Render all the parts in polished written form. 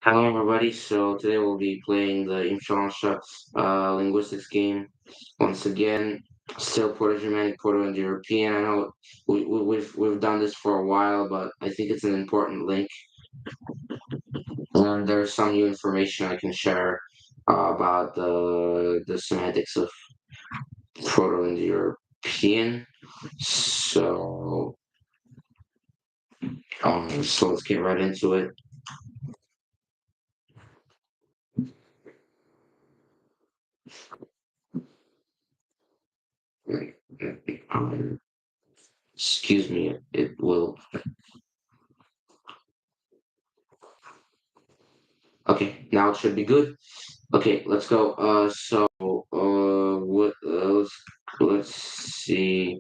Hello, everybody. So today we'll be playing the Lansha linguistics game once again. Still Proto-Germanic, Proto-Indo-European. I know we've done this for a while, but I think it's an important link, and there's some new information I can share about the semantics of Proto-Indo-European. So, so let's get right into it. Um, Excuse me. It will. Okay, now it should be good. Okay, let's go. Let's see.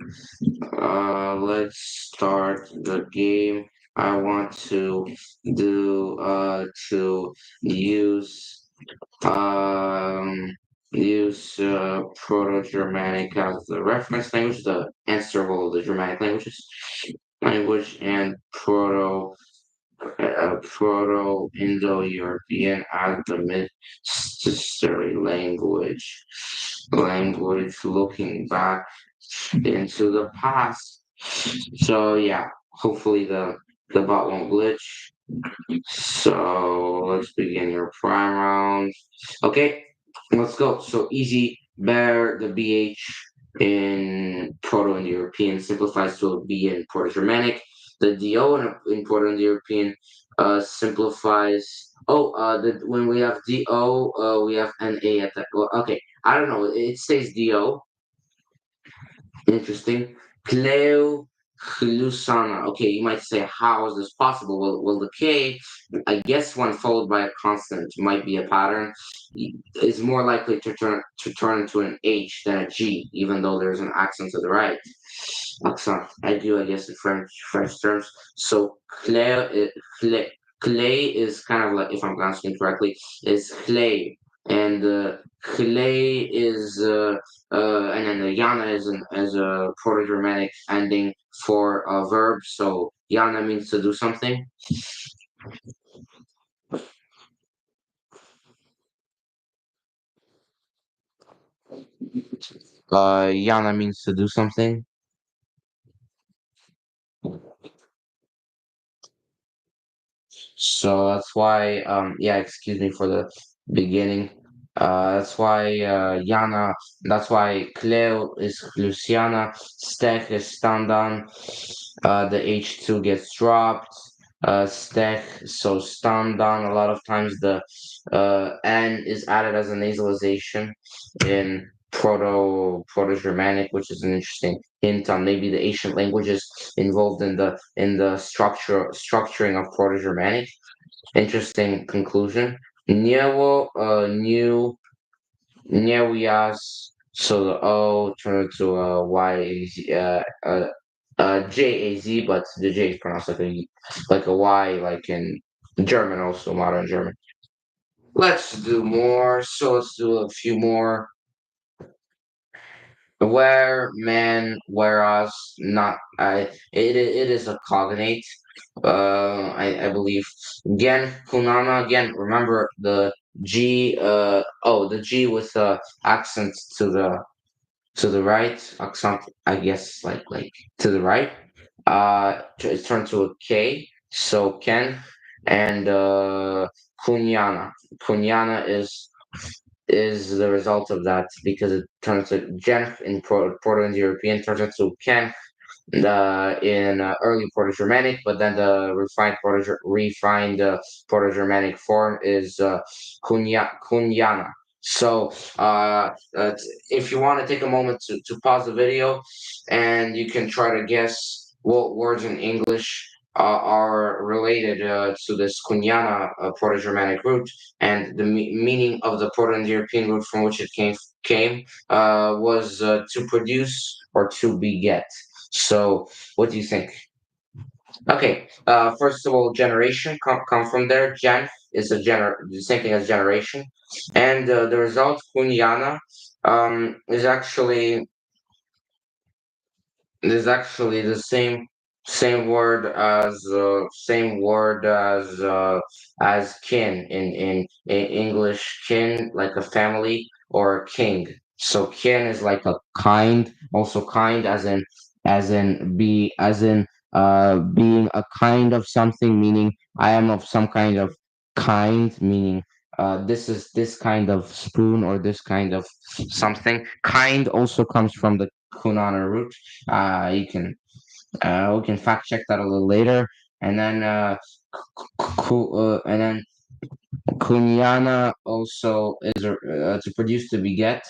Let's start the game. I want to use Proto-Germanic as the reference language, the ancestral of the Germanic language, and Proto-Indo-European as the mystery language looking back into the past. So yeah, hopefully the bot won't glitch. So let's begin your prime round. Okay, let's go. So easy, bear the BH in Proto-Indo-European simplifies to a B in Proto-Germanic. The DO in Proto-Indo-European simplifies. When we have DO, we have NA at that. Well, okay, I don't know. It stays DO. Interesting. Cleo Lusana. Okay, you might say, how is this possible? Well, the K, I guess when followed by a consonant might be a pattern, is more likely to turn into an H than a G, even though there's an accent to the right. Accent. I do, I guess, in French terms. So clay is kind of like, if I'm pronouncing it correctly, is clay, and clay is and then the yana is as a Proto-Germanic ending for a verb. So yana means to do something. Yana means to do something. So that's why, yeah, excuse me for the beginning. That's why Yana, that's why Cleo is Luciana, Stech is Standan, the H2 gets dropped, Stech, so Standan, a lot of times the N is added as a nasalization in Proto-Germanic, which is an interesting hint on maybe the ancient languages involved in the structuring of Proto-Germanic. Interesting conclusion. Niewo, new, niewias. So the O turned into a Y, J A Z, but the J is pronounced like a Y, like in German, also modern German. Let's do more. So let's do a few more. Where, man, whereas, not, it is a cognate. I believe. Again, Kunana, again, remember the G, the G with accent to the right, accent, I guess, like to the right. It's turned to a K, so Ken, and Kunyana. Kunyana is the result of that because it turns to Gen in Proto-Indo-European, turns into Ken in early Proto-Germanic, but then the refined Proto-Germanic form is Kunyana. So, if you want to take a moment to pause the video, and you can try to guess what words in English are related to this Kunyana Proto-Germanic root, and the meaning of the Proto-Indo-European root from which it came was to produce or to beget. So, what do you think? Okay, first of all, generation come from there. Gen is the same thing as generation, and the result kunyana is actually the same. same word as kin in English. Kin, like a family, or king. So kin is like a kind, also kind as in being a kind of something, meaning I am of some kind of kind, meaning this is this kind of spoon or this kind of something. Kind also comes from the kunana root. You can we can fact check that a little later. And then and then kunyana also is to produce to beget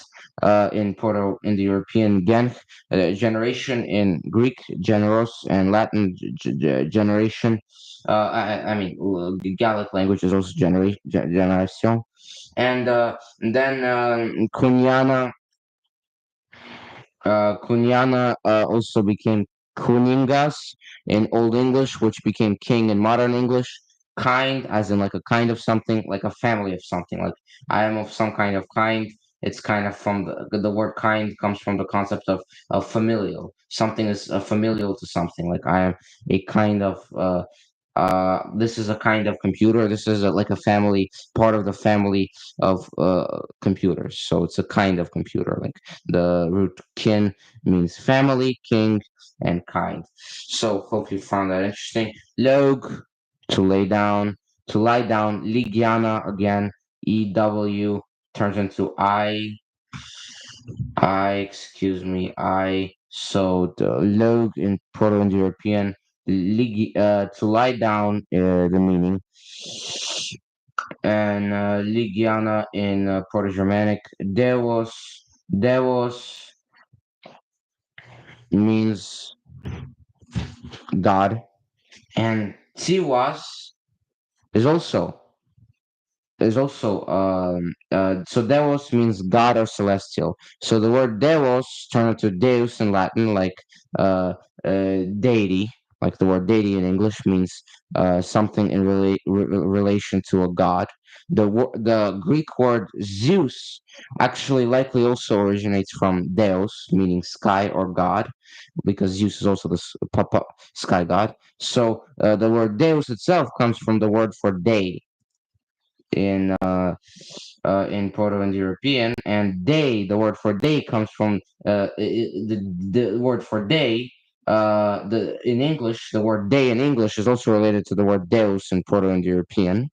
in Proto Indo-European gen generation, in Greek generos, and Latin generation. I mean, Gallic language is also generation. And then Kunyana also became Kuningas in Old English, which became king in modern English. Kind, as in like a kind of something, like a family of something. Like I am of some kind of kind. It's kind of from the word kind comes from the concept of familial. Something is familial to something. Like I am a kind of this is a kind of computer. This is like a family, part of the family of computers. So it's a kind of computer. Like the root kin means family, king, and kind. So hope you found that interesting. Log, to lay down, to lie down. Ligiana, again, EW turns into excuse me, I. So the log in Proto-Indo-European, to lie down, the meaning, and Ligiana in Proto-Germanic, Devos means God, and Tiwas is also so Deus means God or celestial. So the word Deus turned to Deus in Latin, like deity, like the word deity in English means something in relation to a god. The Greek word Zeus actually likely also originates from Deus, meaning sky or god, because Zeus is also the sky god. So the word Deus itself comes from the word for day in in Proto-Indo-European, and day, the word for day comes from the word for day. The in English, the word day in English is also related to the word Deus in Proto-Indo-European,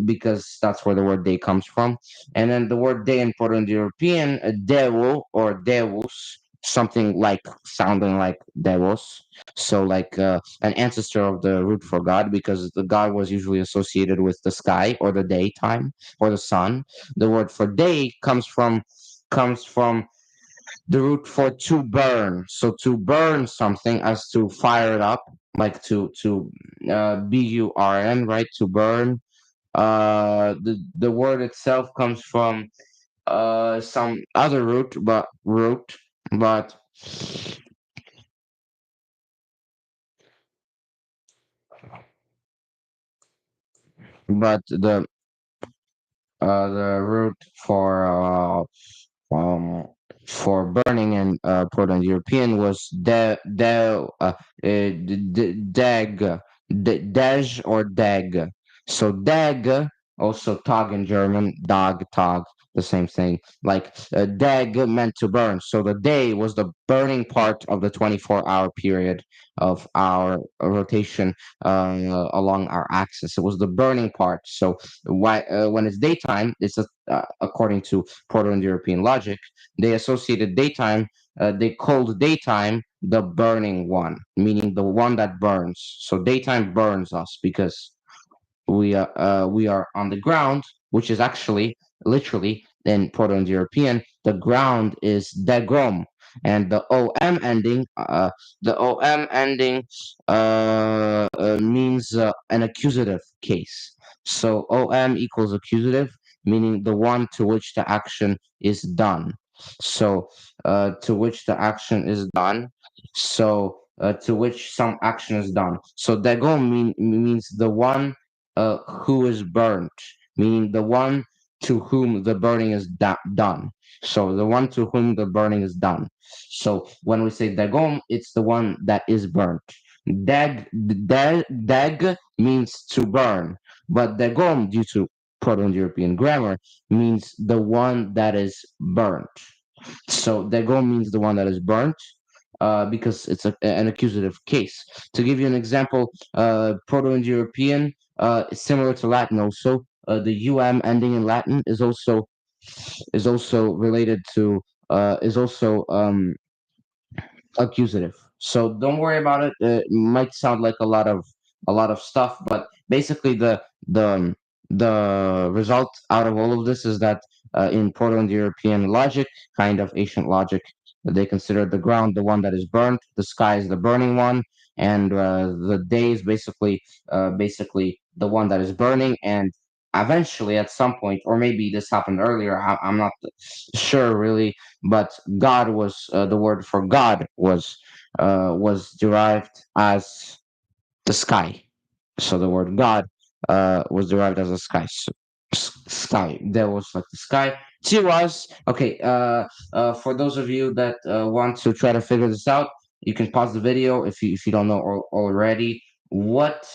because that's where the word day comes from. And then the word day in Proto-Indo-European, devo or deus, something like sounding like devos. So like an ancestor of the root for God, because the God was usually associated with the sky or the daytime or the sun. The word for day comes from the root for to burn. So to burn something as to fire it up, like to burn, right? To burn. The word itself comes from some other but but the root um, for burning in Proto-European was dag, dej or dag. So dag, also tag in German, dag, tag, the same thing. Like dag meant to burn. So the day was the burning part of the 24-hour period of our rotation along our axis. It was the burning part. So when it's daytime, according to Proto-Indo-European logic, they associated daytime. They called daytime the burning one, meaning the one that burns. So daytime burns us because we are on the ground, which is actually literally in Proto-Indo-European, the ground is degrom, and the om ending means an accusative case. So om equals accusative, meaning the one to which the action is done. So to which the action is done. So to which some action is done. So degom means the one who is burnt, meaning the one to whom the burning is done. So the one to whom the burning is done. So when we say dagom, it's the one that is burnt. Dag means to burn, but dagom, due to Proto-European grammar, means the one that is burnt. So dagom means the one that is burnt, because it's an accusative case. To give you an example, Proto-Indo-European, similar to Latin also, the ending in Latin is also related to is also accusative. So don't worry about it. It might sound like a lot of stuff, but basically the result out of all of this is that in Proto-Indo-European logic, kind of ancient logic, they consider the ground the one that is burnt, the sky is the burning one, and the day is basically the one that is burning, and eventually at some point, or maybe this happened earlier, I'm not sure really, but God was the word for God was derived as the sky. So the word God was derived as a sky. So, sky. There was like the sky. She was okay. For those of you that want to try to figure this out, you can pause the video if you don't know already. What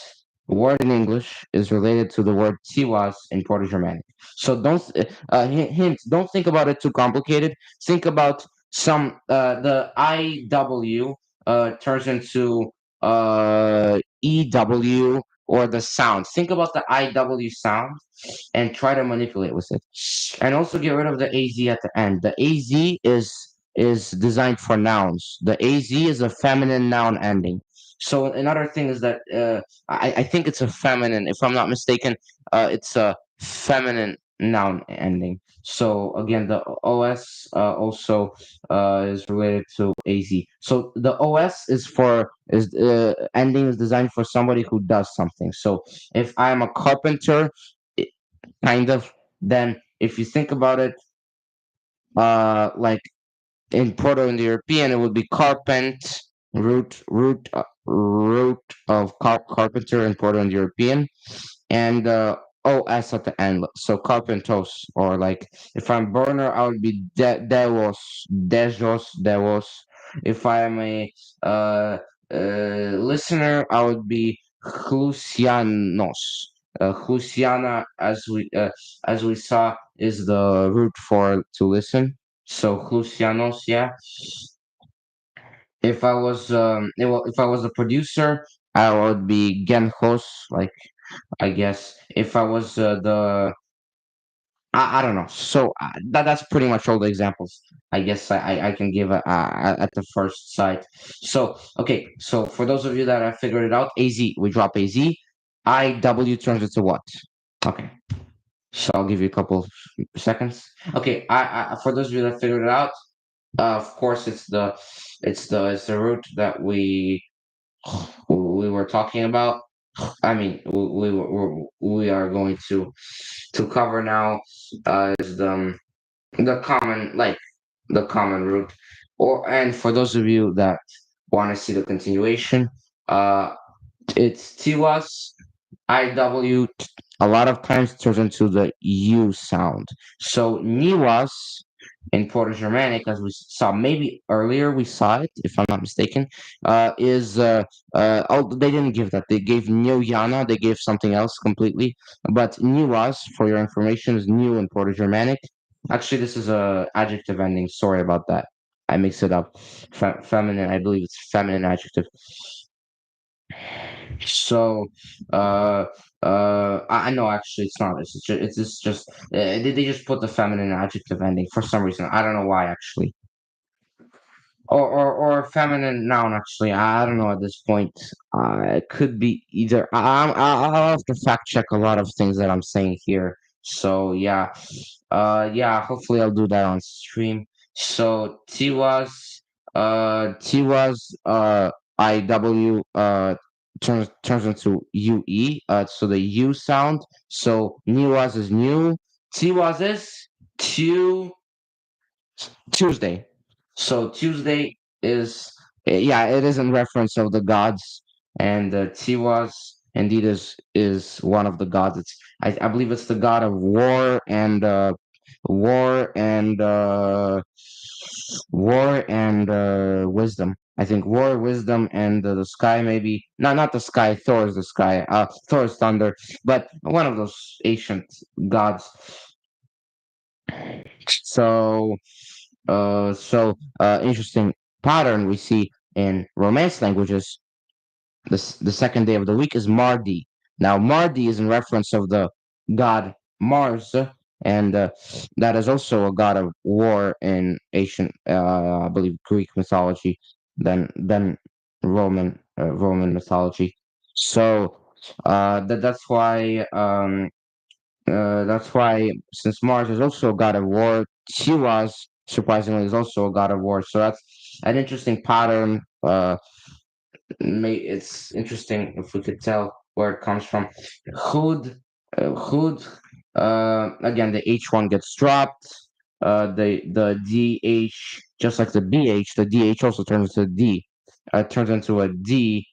word in English is related to the word tiwas in Proto-Germanic? So don't hint. Don't think about it too complicated. Think about the IW turns into EW, or the sound. Think about the IW sound and try to manipulate with it. And also get rid of the AZ at the end. The AZ is designed for nouns. The AZ is a feminine noun ending. So another thing is that I think it's a feminine, if I'm not mistaken, it's a feminine noun ending. So again, the OS also is related to AZ. So the OS is for is ending is designed for somebody who does something. So if I'm a carpenter, i- kind of, then if you think about it, like in Proto-Indo-European, it would be carpent, root of carpenter in Proto-Indo-European, and os at the end. So carpentos, or like if I'm burner, I would be dejos. If I'm a uh, listener, I would be chlusianos. Chlusiana, as we saw, is the root for to listen. So chlusianos, yeah. If I was a producer, I would be genjos, like, I guess. If I was I don't know. So that's pretty much all the examples. I guess I can give at the first sight. So okay. So for those of you that have figured it out, AZ, we drop AZ. IW turns into what? Okay. So I'll give you a couple seconds. Okay. For those of you that figured it out, of course it's the root that we were talking about. I mean, we are going to cover now is the common, like, the common root, and for those of you that want to see the continuation, uh, it's tiwas, iw. A lot of times turns into the u sound. So niwas in Proto-Germanic, as we saw maybe earlier, we saw it, if I'm not mistaken, is oh, they didn't give that. They gave Nyojana, they gave something else completely. But Niwas, for your information, is new in Proto-Germanic. Actually, this is a adjective ending. Sorry about that. I mixed it up. Feminine, I believe it's feminine adjective. So, uh, I know actually it's not. It's just they just put the feminine adjective ending for some reason. I don't know why actually. Or feminine noun actually. I don't know at this point. It could be either. I'll have to fact check a lot of things that I'm saying here. So yeah, yeah. Hopefully I'll do that on stream. So T was IW turns into UE. So the U sound. So Niwas is new. T was is tu Tuesday. So Tuesday is, yeah, it is in reference of the gods, and Tiwas indeed is one of the gods. I believe it's the god of war and wisdom. I think war, wisdom, and the sky. Maybe not the sky. Thor is the sky. Thor is thunder, but one of those ancient gods. So, interesting pattern we see in Romance languages. The second day of the week is Mardi. Now, Mardi is in reference of the god Mars, and that is also a god of war in ancient, I believe, Greek mythology, then Roman mythology. So that's why since Mars is also a god of war, Shiraz surprisingly is also a god of war. So that's an interesting pattern. It's interesting if we could tell where it comes from. Hood, Hood. Again, the H1 gets dropped. The DH, just like the DH also turns into D. Turns into a D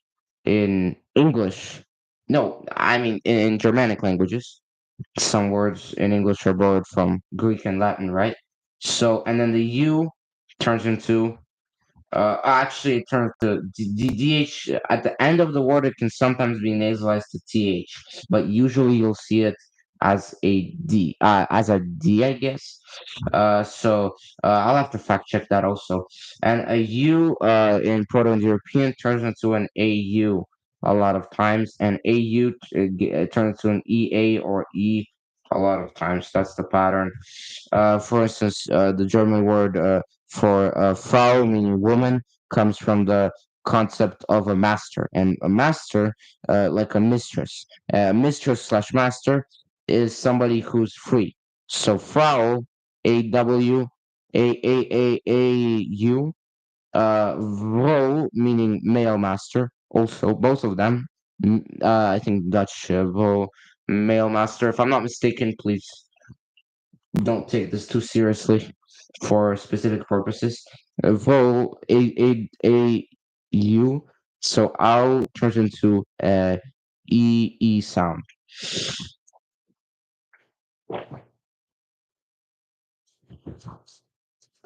in English. No, I mean in Germanic languages. Some words in English are borrowed from Greek and Latin, right? So, and then the U turns into actually, it turns to DH at the end of the word. It can sometimes be nasalized to TH, but usually you'll see it as a D, I guess. I'll have to fact check that also. And a U in Proto Indo-European turns into an AU a lot of times, and AU turns into an EA or E a lot of times. That's the pattern. For instance, the German word for Frau, meaning woman, comes from the concept of a master, and a master, like a mistress. Mistress slash master is somebody who's free. So Frau, AWAAAAU, Vrouw, meaning male master, also both of them. I think Dutch Vrouw, male master. If I'm not mistaken, please don't take this too seriously for specific purposes. Vowel a u, so ow turns into e sound.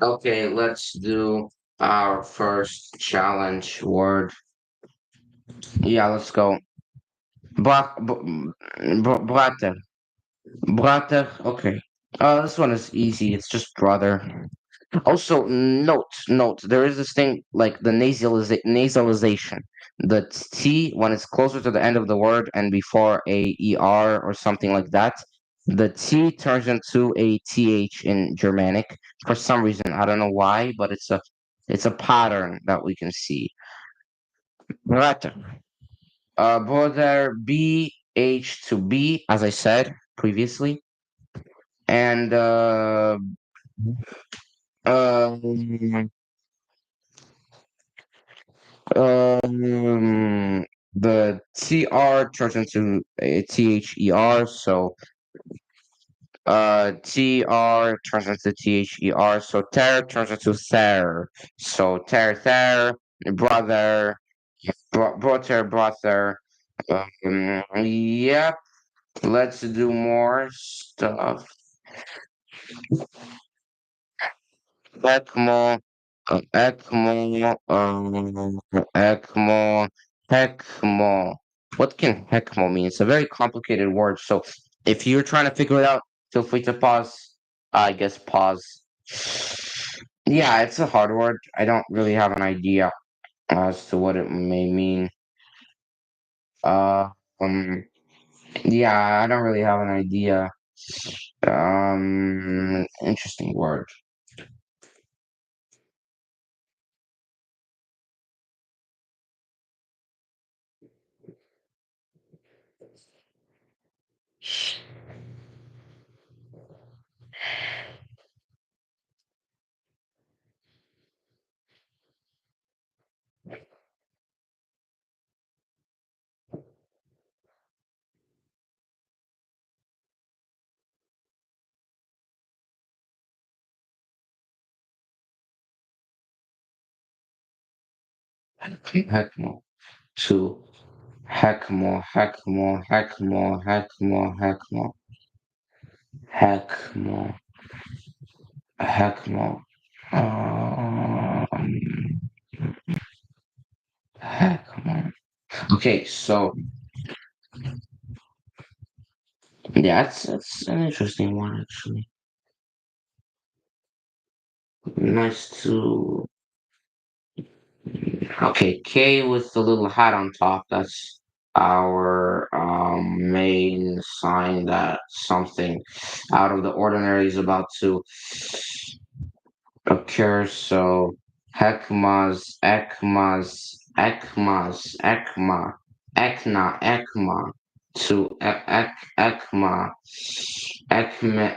Okay, let's do our first challenge word. Yeah, let's go. Brother. Brother. Okay. This one is easy. It's just brother. Also, note, there is this thing like the nasalization. The T, when it's closer to the end of the word and before a ER or something like that, the T turns into a TH in Germanic for some reason. I don't know why, but it's a pattern that we can see. Brother. Brother, BH to B, as I said previously. And um, the TR turns into a THER, so TR turns into THER, so ter turns into ther. So ter, brother, brother. Yep, let's do more stuff. ECMO, ECMO, ECMO, HECMO. What can HECMO mean? It's a very complicated word. So if you're trying to figure it out, feel free to pause. I guess pause. Yeah, it's a hard word. I don't really have an idea as to what it may mean. Uh, um, yeah, I don't really have an idea. Interesting word. HECMO. To Heckmo, Heckmo, Heckmo, Heckmo, Heckmo, Heckmo, Heckmo. Um, Heckmo. Okay, so yeah, that's an interesting one actually. Nice to okay, K with the little hat on top. That's our main sign that something out of the ordinary is about to occur. So Ekma to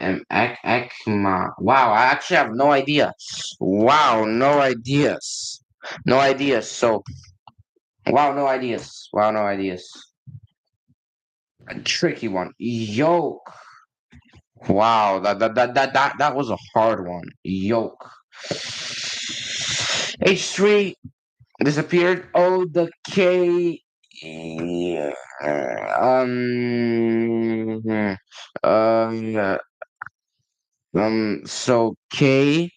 Ekma. Wow, I actually have no idea. Wow, no ideas. No ideas. So, wow, no ideas. Wow, no ideas. A tricky one. Yoke. Wow, that was a hard one. Yoke. H3 disappeared. Oh, the K. Yeah, uh, so K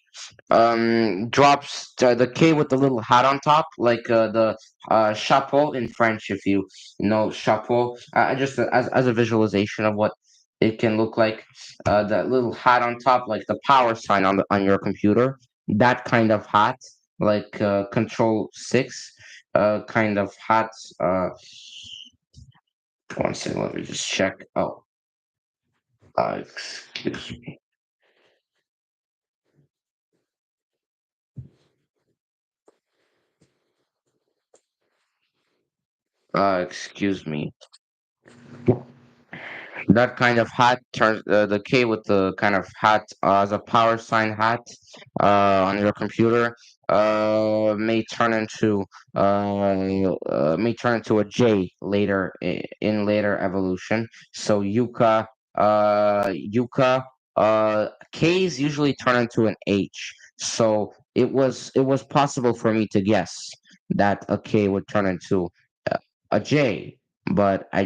drops the K with the little hat on top, like the chapeau in French, if you know chapeau. Just as a visualization of what it can look like, that little hat on top, like the power sign on the on your computer, that kind of hat, like Control 6, kind of hat. One second, let me just check. Oh, excuse me. Excuse me. That kind of hat turns the K with the kind of hat as a power sign hat on your computer may turn into a J later in later evolution. So Yuka K's usually turn into an H. So it was possible for me to guess that a K would turn into a J, but I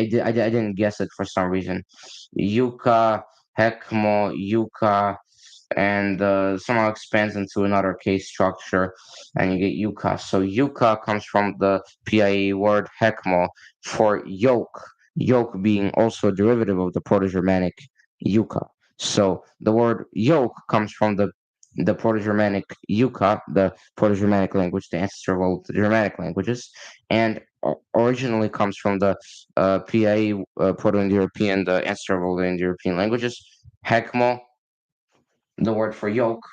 didn't guess it for some reason. Yuka, Hekmo, Yuka, and somehow expands into another case structure, and you get Yuka. So Yuka comes from the PIE word Hekmo for yoke, yoke being also a derivative of the Proto-Germanic Yuka. So the word yoke comes from the Proto-Germanic Yuka, the Proto-Germanic language, the ancestor of all the Germanic languages, and originally comes from the PIE, Proto-Indo-European, the ancestor of all the Indo-European languages. Hekmo, the word for yoke,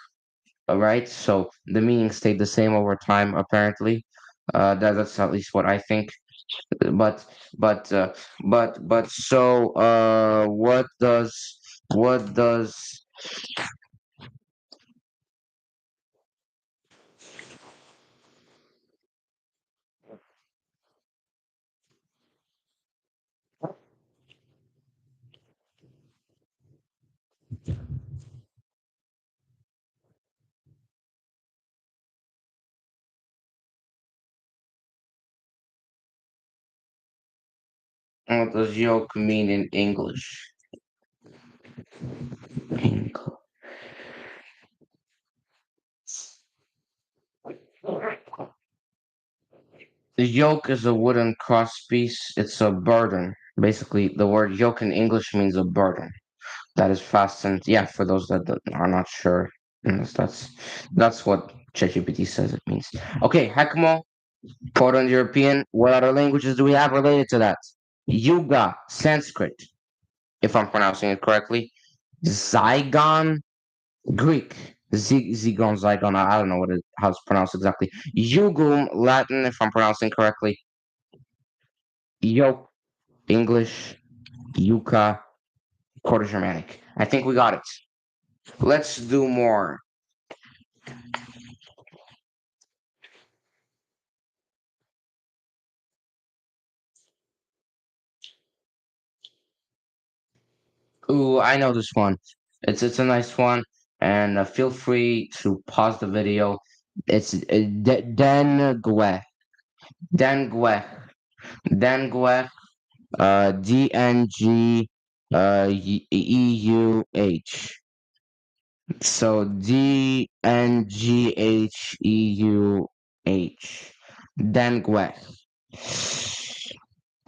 right? So the meaning stayed the same over time, apparently. That's at least what I think. But but uh, but so what does yoke mean in English? Eng- The yoke is a wooden crosspiece. It's a burden. Basically, the word yoke in English means a burden that is fastened. Yeah, for those that are not sure, yes, that's what ChatGPT says it means. Okay, Hekmo, Proto-European. What other languages do we have related to that? Yuga, Sanskrit, if I'm pronouncing it correctly. Zygon, Greek. Zygon, Zygon. I don't know how it's pronounced exactly. Yugum, Latin, if I'm pronouncing correctly. Yoke, English. Yuka, Proto-Germanic. I think we got it. Let's do more. Ooh, I know this one. It's a nice one, and feel free to pause the video. It's Dengue. Dengue. Dengwech, Dngheuh. So Dngheuh. Dengwech.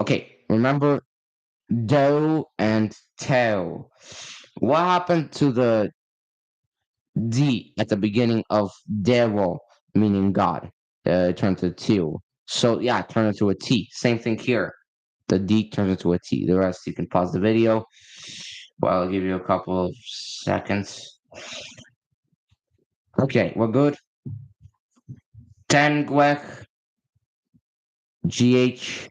Okay, remember do and tell. What happened to the D at the beginning of Devo, meaning God? It turned to Teal. So yeah, it turned into a T. Same thing here. The D turns into a T. The rest you can pause the video. Well, I'll give you a couple of seconds. Okay, we're good. Tangwech, GH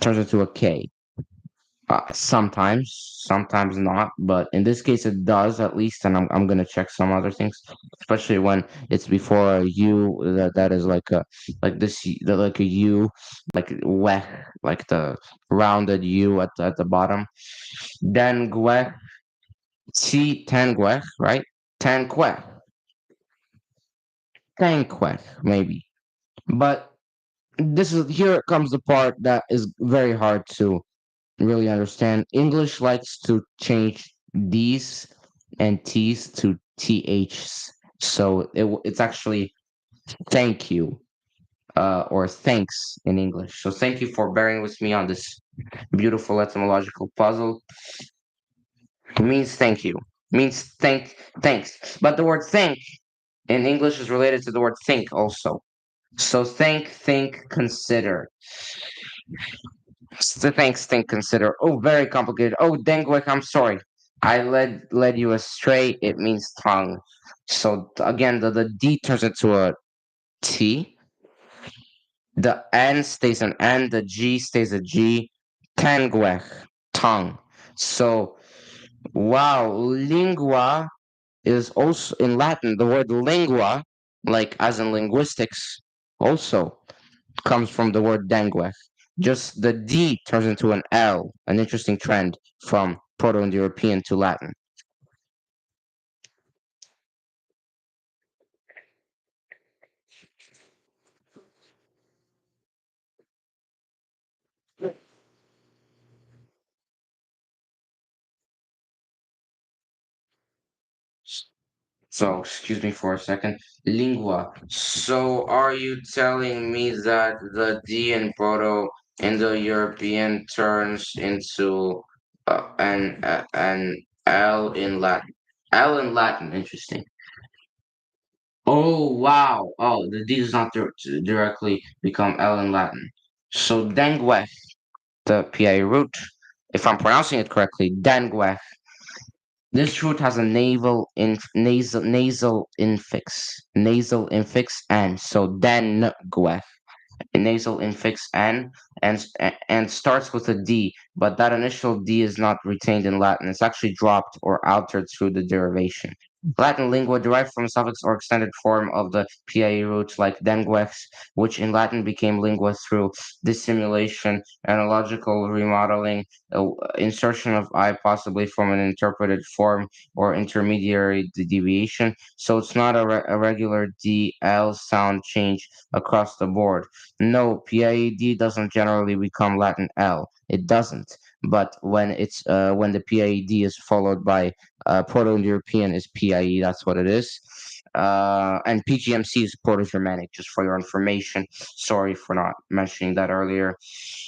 turns into a K. Sometimes not, but in this case it does at least, and I'm gonna check some other things, especially when it's before a U that is like a like this like a U, like weh, like the rounded U at the bottom. Dengue, T tangue, right? Tanque, tanque, maybe. But this is here comes the part that is very hard to really understand. English likes to change D's and T's to THs. So it's actually thank you or thanks in English. So thank you for bearing with me on this beautiful etymological puzzle. It means thank you. Means thanks. But the word thank in English is related to the word think also. So think, consider. So thanks, think, consider. Oh, very complicated. Oh, Dengwek, I'm sorry. I led you astray. It means tongue. So again, the D turns into a T. The N stays an N. The G stays a G. Tangwek, tongue. So wow, lingua is also in Latin. The word lingua, like as in linguistics, also comes from the word dengue. Just the D turns into an L, an interesting trend from Proto Indo-European to Latin. So, excuse me for a second. Lingua. So, are you telling me that the D in Proto Indo-European turns into an L in Latin? L in Latin, interesting. Oh wow! Oh, the D does not directly become L in Latin. So dengue, the PA root, if I'm pronouncing it correctly, dengue. This root has a nasal infix, and so dengue a nasal infix N and starts with a D, but that initial D is not retained in Latin. It's actually dropped or altered through the derivation. Latin lingua derived from a suffix or extended form of the PIE roots like denguex, which in Latin became lingua through dissimulation, analogical remodeling, insertion of I possibly from an interpreted form or intermediary deviation. So it's not a regular DL sound change across the board. No, PIED doesn't generally become Latin L. It doesn't. But when the PIED is followed by Proto-European is PIE, that's what it is. And PGMC is Proto-Germanic, just for your information. Sorry for not mentioning that earlier.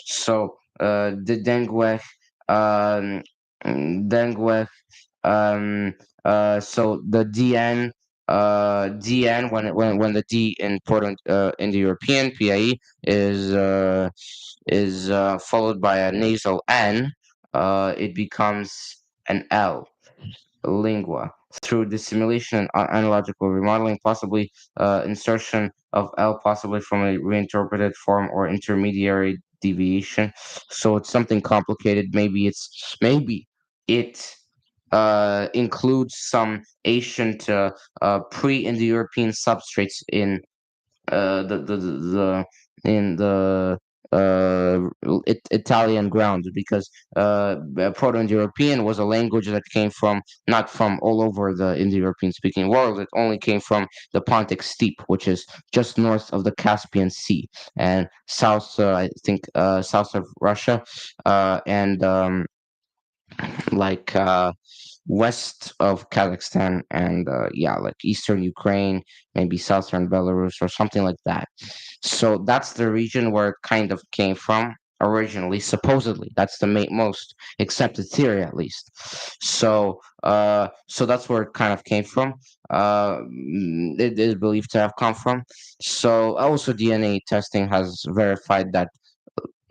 So the Dengue, um, Dengue, um, so the DN when the D in Proto in the European PIE is followed by a nasal N, it becomes an L, lingua. Through dissimulation and analogical remodeling, possibly insertion of L, possibly from a reinterpreted form or intermediary deviation. So it's something complicated. Maybe it includes some ancient pre-Indo-European substrates in the in the Italian ground, because Proto-Indo-European was a language that came from, not from all over the Indo-European speaking world. It only came from the Pontic Steppe, which is just north of the Caspian Sea and south, I think, south of Russia, and like west of Kazakhstan, and yeah, like eastern Ukraine, maybe southern Belarus or something like that. So that's the region where it kind of came from originally, supposedly. That's the most accepted theory, at least. So that's where it kind of came from. It is believed to have come from. So also DNA testing has verified that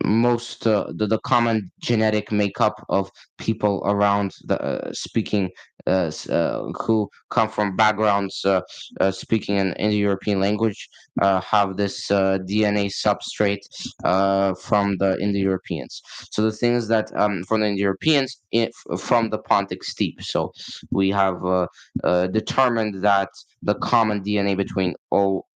most the common genetic makeup of people around the speaking who come from backgrounds speaking an Indo-European language have this DNA substrate from the Indo-Europeans. So the things that from the Indo-Europeans from the Pontic Steppe. So we have determined that the common DNA between all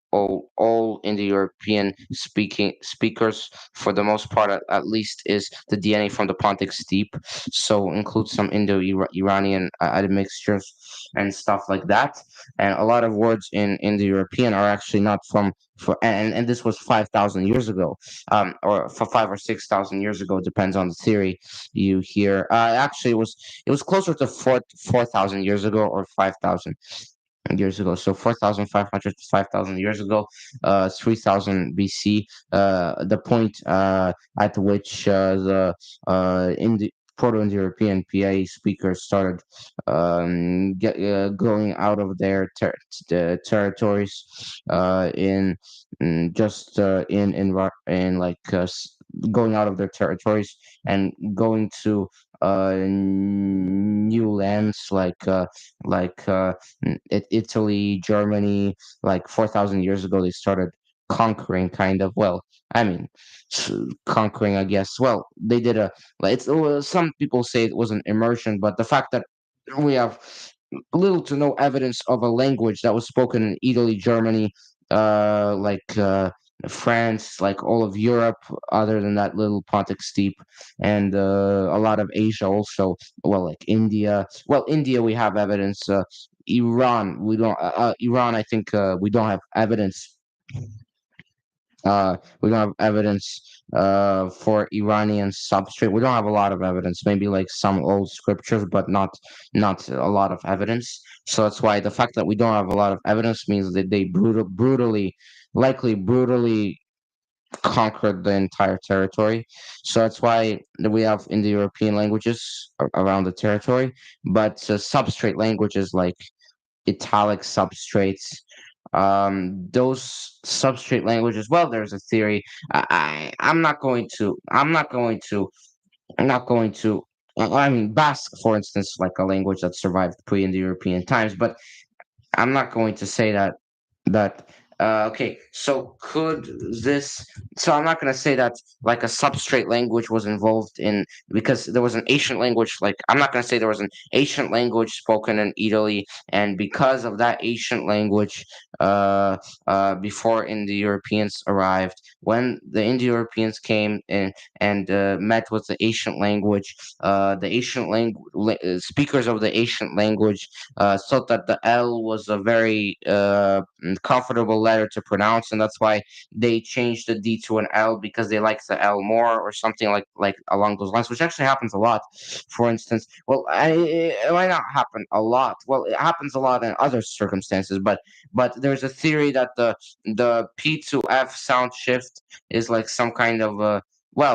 Indo-European speakers, for the most part, at least, is the DNA from the Pontic Steppe. So includes some Indo-Iranian admixtures and stuff like that. And a lot of words in Indo-European are actually not from, and this was 5,000 years ago, or for 5 or 6,000 years ago, depends on the theory you hear. Actually, it was closer to 4,000 years ago, or 5,000 years ago. So 4,500 to 5,000 years ago, 3,000 BC, the point at which the Proto-Indo-European PA speakers started going out of their territories just in like going out of their territories and going to new lands like Italy, Germany. Like 4,000 years ago, they started conquering, kind of. Well, I mean, conquering, I guess. Well, they did a. Like, some people say it was an immersion, but the fact that we have little to no evidence of a language that was spoken in Italy, Germany, like France, like all of Europe, other than that little Pontic Steppe, and a lot of Asia also. Well, like India. Well, India, we have evidence. Iran, we don't. Iran, I think we don't have evidence. We don't have evidence for Iranian substrate. We don't have a lot of evidence. Maybe like some old scriptures, but not a lot of evidence. So that's why the fact that we don't have a lot of evidence means that they likely brutally conquered the entire territory. So that's why we have Indo-European languages around the territory, but substrate languages like italic substrates. Those substrate languages. Well, there's a theory. I'm not going to. I'm not going to. I'm not going to. I mean, Basque, for instance, like a language that survived pre-Indo-European times, but I'm not going to say that okay, so could this, so I'm not going to say that like a substrate language was involved in, because there was an ancient language, like I'm not going to say there was an ancient language spoken in Italy, and because of that ancient language, uh before Indo-Europeans arrived, when the Indo-Europeans came in and met with the ancient language, the ancient language speakers of the ancient language thought that the L was a very comfortable letter to pronounce, and that's why they changed the D to an L, because they like the L more, or something like along those lines, which actually happens a lot. For instance, well, it might not happen a lot. Well, it happens a lot in other circumstances, but there's a theory that the P to F sound shift is like some kind of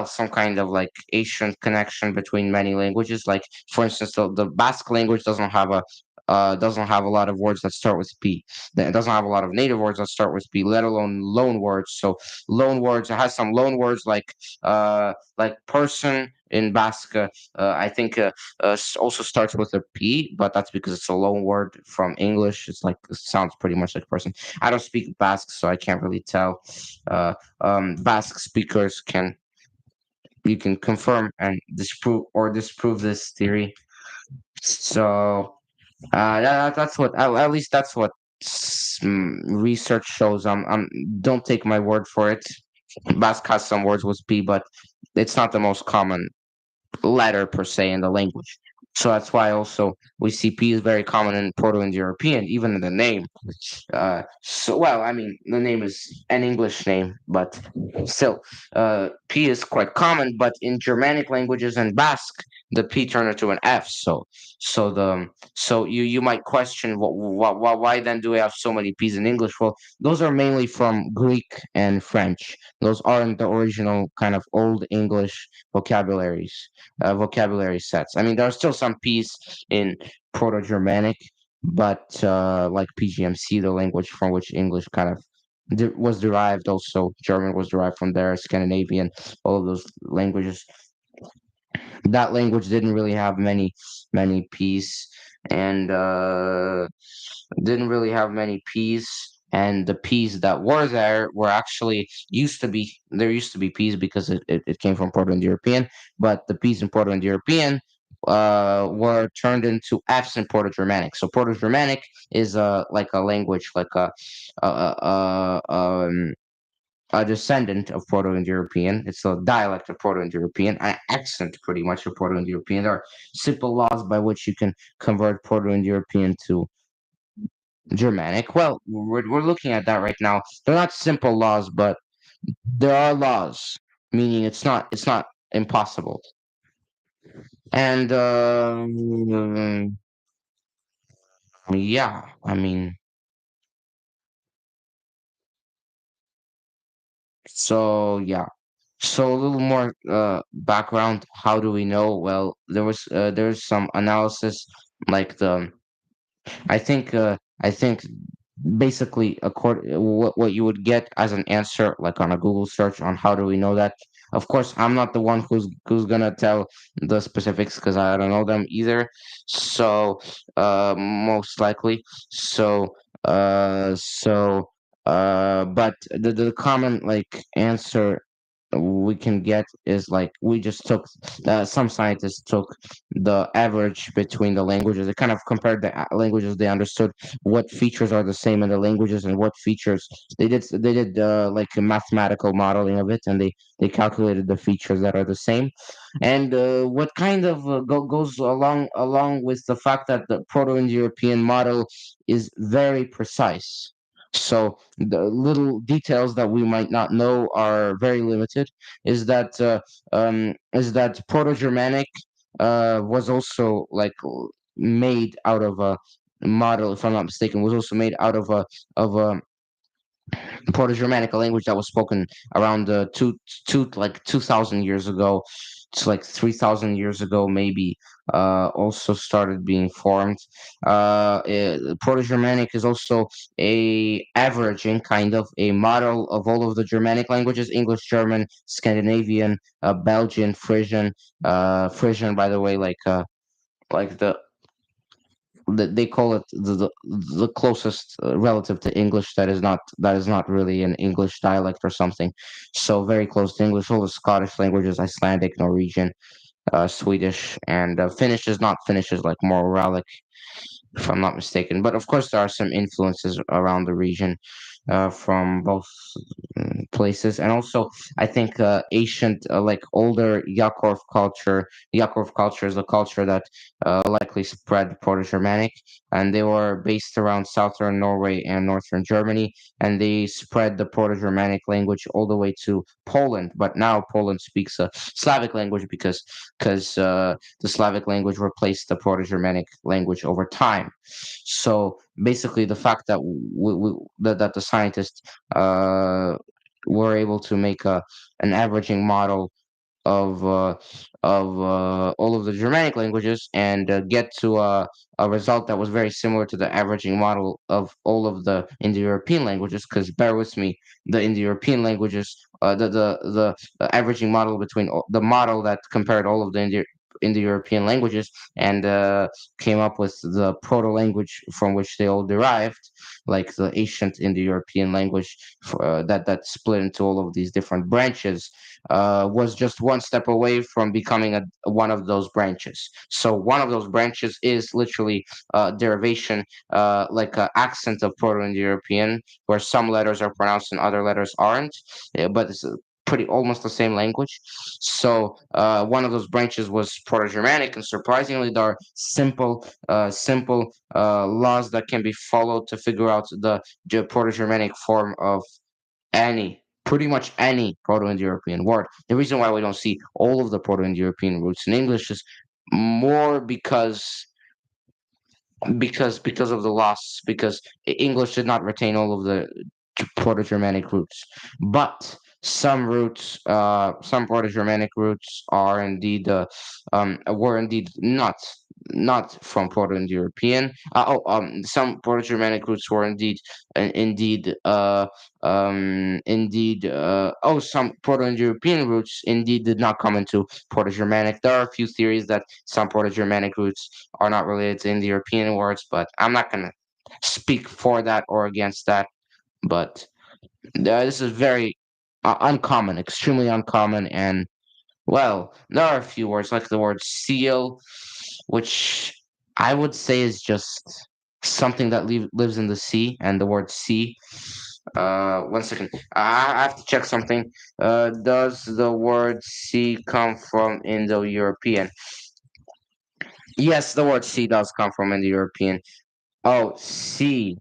some kind of like Asian connection between many languages. Like, for instance, the Basque language doesn't have a lot of words that start with P. It doesn't have a lot of native words that start with P, let alone loan words. So loan words, it has some loan words like person in Basque. I think also starts with a P, but that's because it's a loan word from English. It's like, it sounds pretty much like person. I don't speak Basque, so I can't really tell. Basque speakers can, you can confirm and disprove this theory. So that's what, at least that's what research shows. Don't take my word for it. Basque has some words with P, but it's not the most common letter per se in the language. So that's why also we see P is very common in Proto-Indo-European, even in the name. So well, I mean, the name is an English name, but still, P is quite common. But in Germanic languages and Basque, the P turned into an F. So you might question why then do we have so many P's in English? Well, those are mainly from Greek and French. Those aren't the original kind of old English vocabulary sets. I mean, there are still some P's in Proto-Germanic, but like PGMC, the language from which English kind of was derived. Also, German was derived from there. Scandinavian, all of those languages. That language didn't really have many P's, and didn't really have many P's. And the P's that were there were actually used to be P's because it came from Proto-Indo-European, but the P's in Proto-Indo-European were turned into F's in Proto-Germanic. So Proto-Germanic is like a language, like a, a, a, um, a descendant of Proto-Indo-European. It's a dialect of Proto-Indo-European, an accent pretty much of Proto-Indo-European. There are simple laws by which you can convert Proto-Indo-European to Germanic. Well, we're looking at that right now. They're not simple laws, but there are laws, meaning it's not impossible. And yeah, I mean, so yeah. So a little more background. How do we know? Well, there's some analysis like the I think basically what you would get as an answer like on a Google search on how do we know that. Of course, I'm not the one who's gonna tell the specifics because I don't know them either. So most likely. So but the common like answer we can get is like we just took some scientists took the average between the languages. They kind of compared the languages. They understood what features are the same in the languages and what features they did like a mathematical modeling of it, and they calculated the features that are the same. And what kind of goes along with the fact that the Proto-Indo-European model is very precise. So the little details that we might not know are very limited. Is that Proto-Germanic was also like made out of a model, if I'm not mistaken, was also made out of a Proto-Germanic, a language that was spoken around like 2,000 years ago. It's like 3,000 years ago, maybe. Also started being formed. Proto-Germanic is also a averaging kind of a model of all of the Germanic languages: English, German, Scandinavian, Belgian, Frisian. Frisian, by the way, like they call it the closest relative to English that is not really an English dialect or something. So very close to English. All the Scottish languages, Icelandic, Norwegian, Swedish, and Finnish is not Finnish is like more Uralic, if I'm not mistaken. But of course, there are some influences around the region from both places, and also I think ancient, like older Yakov culture. Yakov culture is a culture that likely spread Proto-Germanic, and they were based around southern Norway and northern Germany, and they spread the Proto-Germanic language all the way to Poland. But now Poland speaks a Slavic language because the Slavic language replaced the Proto-Germanic language over time. So basically, the fact that that the scientists uh, were able to make an averaging model of uh, of all of the Germanic languages and get to a result that was very similar to the averaging model of all of the Indo-European languages. Because bear with me, the Indo-European languages, the averaging model between the model that compared all of the Indo-European languages and came up with the proto-language from which they all derived, like the ancient Indo-European language that split into all of these different branches. was just one step away from becoming one of those branches. So one of those branches is literally derivation, like an accent of Proto Indo-European, where some letters are pronounced and other letters aren't, but it's pretty almost the same language. So one of those branches was Proto-Germanic, and surprisingly, there are simple laws that can be followed to figure out the Proto-Germanic form of pretty much any Proto-Indo-European word. The reason why we don't see all of the Proto-Indo-European roots in English is more because of the loss, because English did not retain all of the Proto-Germanic roots, but some Proto-Germanic roots are indeed were indeed not from Proto-Indo-European. Some Proto-Germanic roots were some Proto-Indo-European roots indeed did not come into Proto-Germanic. There are a few theories that some Proto-Germanic roots are not related to Indo-European words, but I'm not gonna speak for that or against that. But this is very uncommon, extremely uncommon, and well, there are a few words like the word seal, which I would say is just something that lives in the sea, and the word sea. One second, I have to check something. Does the word sea come from Indo-European? Yes, the word sea does come from Indo-European. Oh, sea.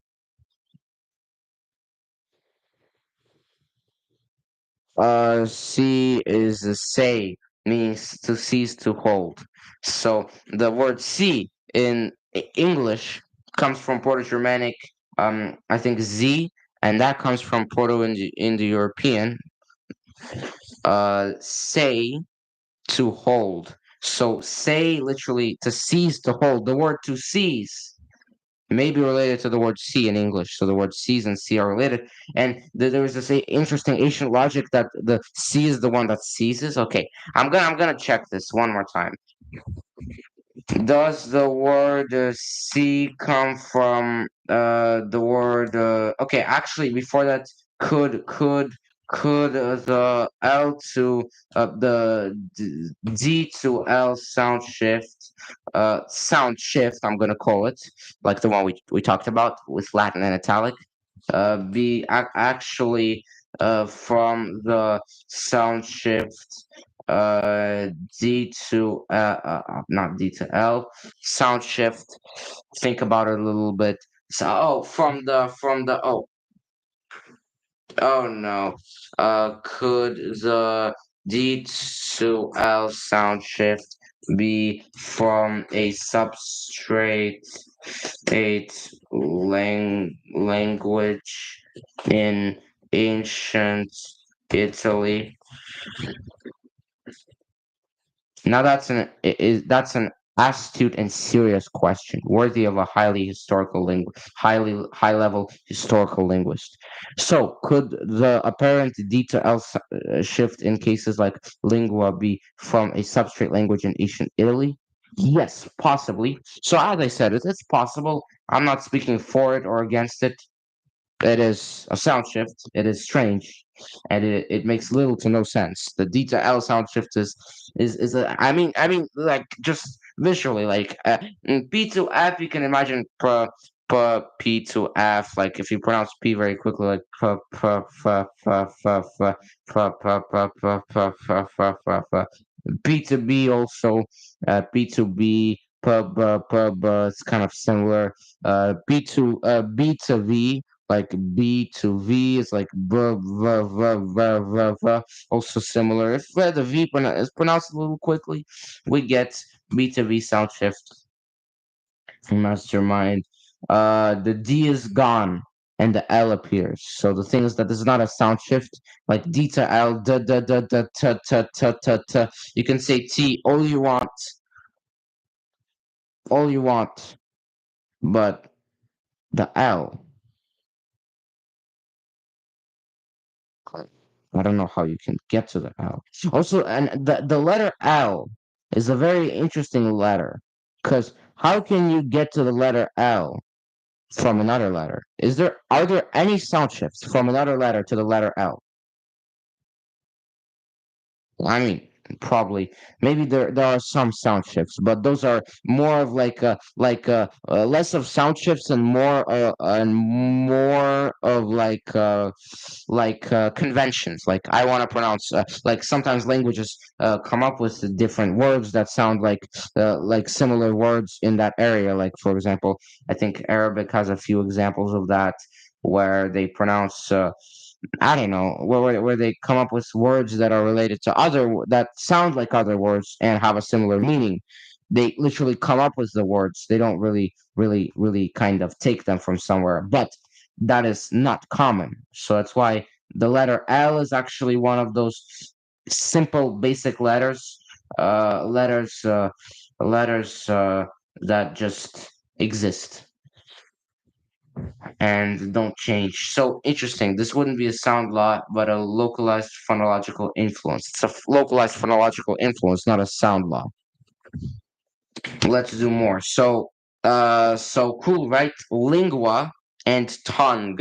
See is a say, means to cease to hold. So the word see in English comes from Proto-Germanic, I think Z, and that comes from Proto-Indo-European, say to hold. So say literally to seize to hold. The word to seize may be related to the word see in English. So the word sees and see are related. And there was this interesting ancient logic that the see is the one that seizes. Okay, I'm gonna check this one more time. Does the word see come from the word? Okay, actually, before that, could the L to the D to L sound shift, I'm gonna call it, like the one we talked about with Latin and italic, actually from the sound shift uh D to not D to L sound shift. Think about it a little bit. So oh no. Could the D to L sound shift be from a substrate language in ancient Italy? Now that's an astute and serious question, worthy of a highly high level historical linguist. So, could the apparent D to L shift in cases like lingua be from a substrate language in ancient Italy? Yes, possibly. So, as I said, it's possible. I'm not speaking for it or against it. It is a sound shift. It is strange, and it makes little to no sense. The D to L sound shift is a. I mean, like just visually, like P to F. You can imagine P to F. Like if you pronounce P very quickly, like P to B also. P to B. It's kind of similar. B to V, like B to V is like also similar. If the V is pronounced a little quickly, we get B to V sound shift from mastermind. The D is gone and the L appears. So the thing is that this is not a sound shift like D to L, da. You can say T all you want, but the L. I don't know how you can get to the L. Also, and the letter L is a very interesting letter because how can you get to the letter L from another letter? Are there any sound shifts from another letter to the letter L? I mean, probably maybe there are some sound shifts, but those are more of less of sound shifts and more of conventions. Like I want to pronounce like sometimes languages come up with different words that sound like similar words in that area. Like for example, I think Arabic has a few examples of that where they pronounce. I don't know where they come up with words that are related to that sound like other words and have a similar meaning. They literally come up with the words. They don't really kind of take them from somewhere. But that is not common. So that's why the letter L is actually one of those simple basic uh, letters, uh, letters that just exist and don't change. So interesting. This wouldn't be a sound law, but a localized phonological influence. It's a localized phonological influence, not a sound law. Let's do more. So cool, right? Lingua and tongue.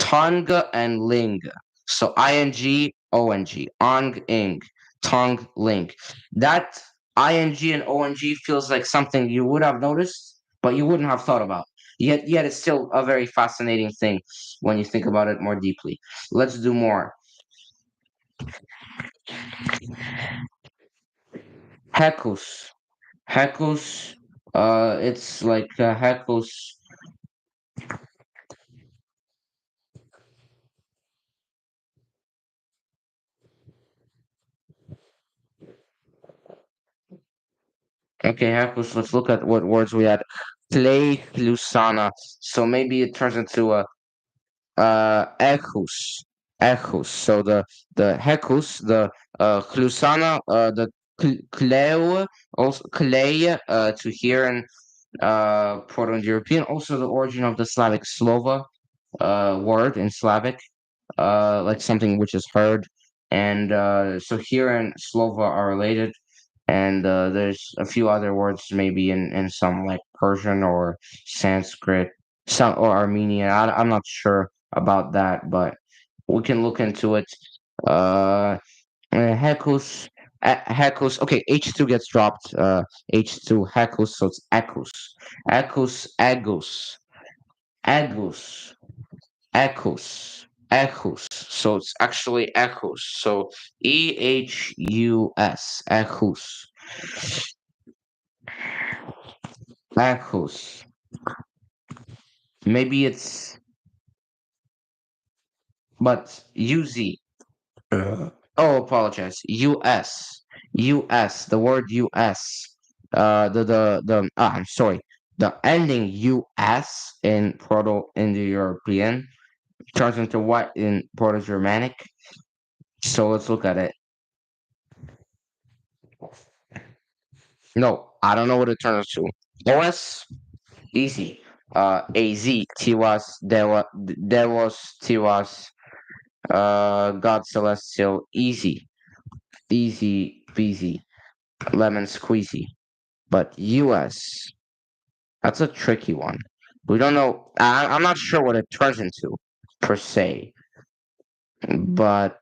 Tongue and ling. So ing, ong, ing, tongue, ling. That ing and ong feels like something you would have noticed, but you wouldn't have thought about. Yet it's still a very fascinating thing when you think about it more deeply. Let's do more. Hecus. Hecus. It's like Hecus. Okay, Hecus. Let's look at what words we had. Clay, Lusana. So maybe it turns into a echus, echus. So the hecus, the Lusana, the Cleo, also clay to here in Proto-Indo-European. Also the origin of the Slavic slova word in Slavic, like something which is heard. And so here and Slova are related. And there's a few other words maybe in some like Persian or Sanskrit, some or Armenian. I'm not sure about that, but we can look into it. Uh, Hecus, Hecus. Okay, H2 gets dropped. H2 Hecus, so it's Ecus, Ecus, Agus, Agus. Echos. Echos. So it's actually echos. So Ehus. Echos. Echos. Maybe it's but UZ. Oh, apologize. US. US. The word US. I'm sorry. The ending US in Proto-Indo-European turns into what in Proto-Germanic? So let's look at it. No, I don't know what it turns to. OS, easy. AZ, Tiwas, Devos, Tiwas, God Celestial, easy. Easy peasy. Lemon squeezy. But US, that's a tricky one. We don't know. I'm not sure what it turns into, per se. But,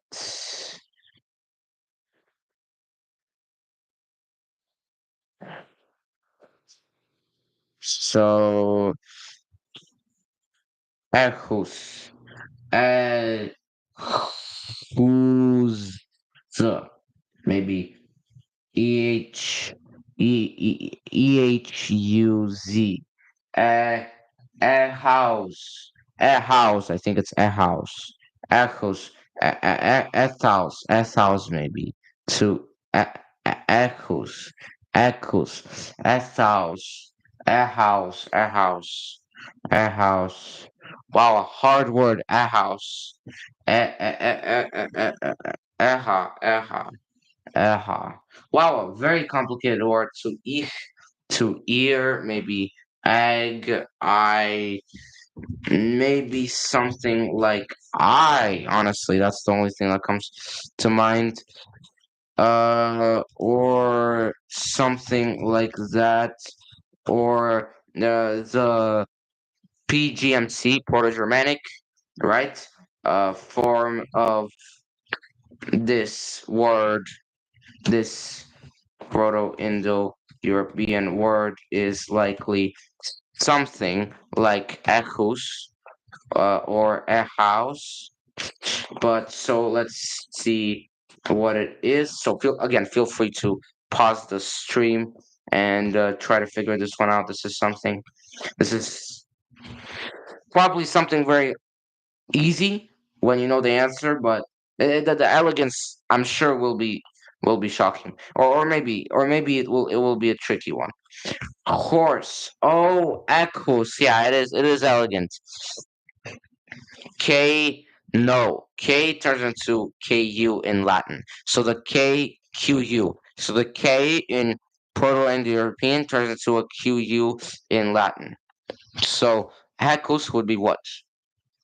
so, Echus. Who's the maybe EHUZ a a house, a house. I think it's a house, echoes, a house maybe to echoes, echoes, a house, a house, a house. Wow, a hard word, a house. Eha, eha, eha. Wow, a very complicated word to ear, maybe egg, I, maybe something like I. Honestly, that's the only thing that comes to mind. Or something like that, or the PGMC, Proto-Germanic, right? Form of this word. This Proto-Indo-European word is likely something like echos or a house. But so let's see what it is. So feel free to pause the stream and try to figure this one out. This is probably something very easy when you know the answer, but the elegance I'm sure will be shocking, or maybe it will be a tricky one. Horse. Oh, echoes. Yeah, it is elegant. K, no. K turns into KU in Latin. So the KQU. So the K in Proto-Indo-European turns into a QU in Latin. So echoes would be what?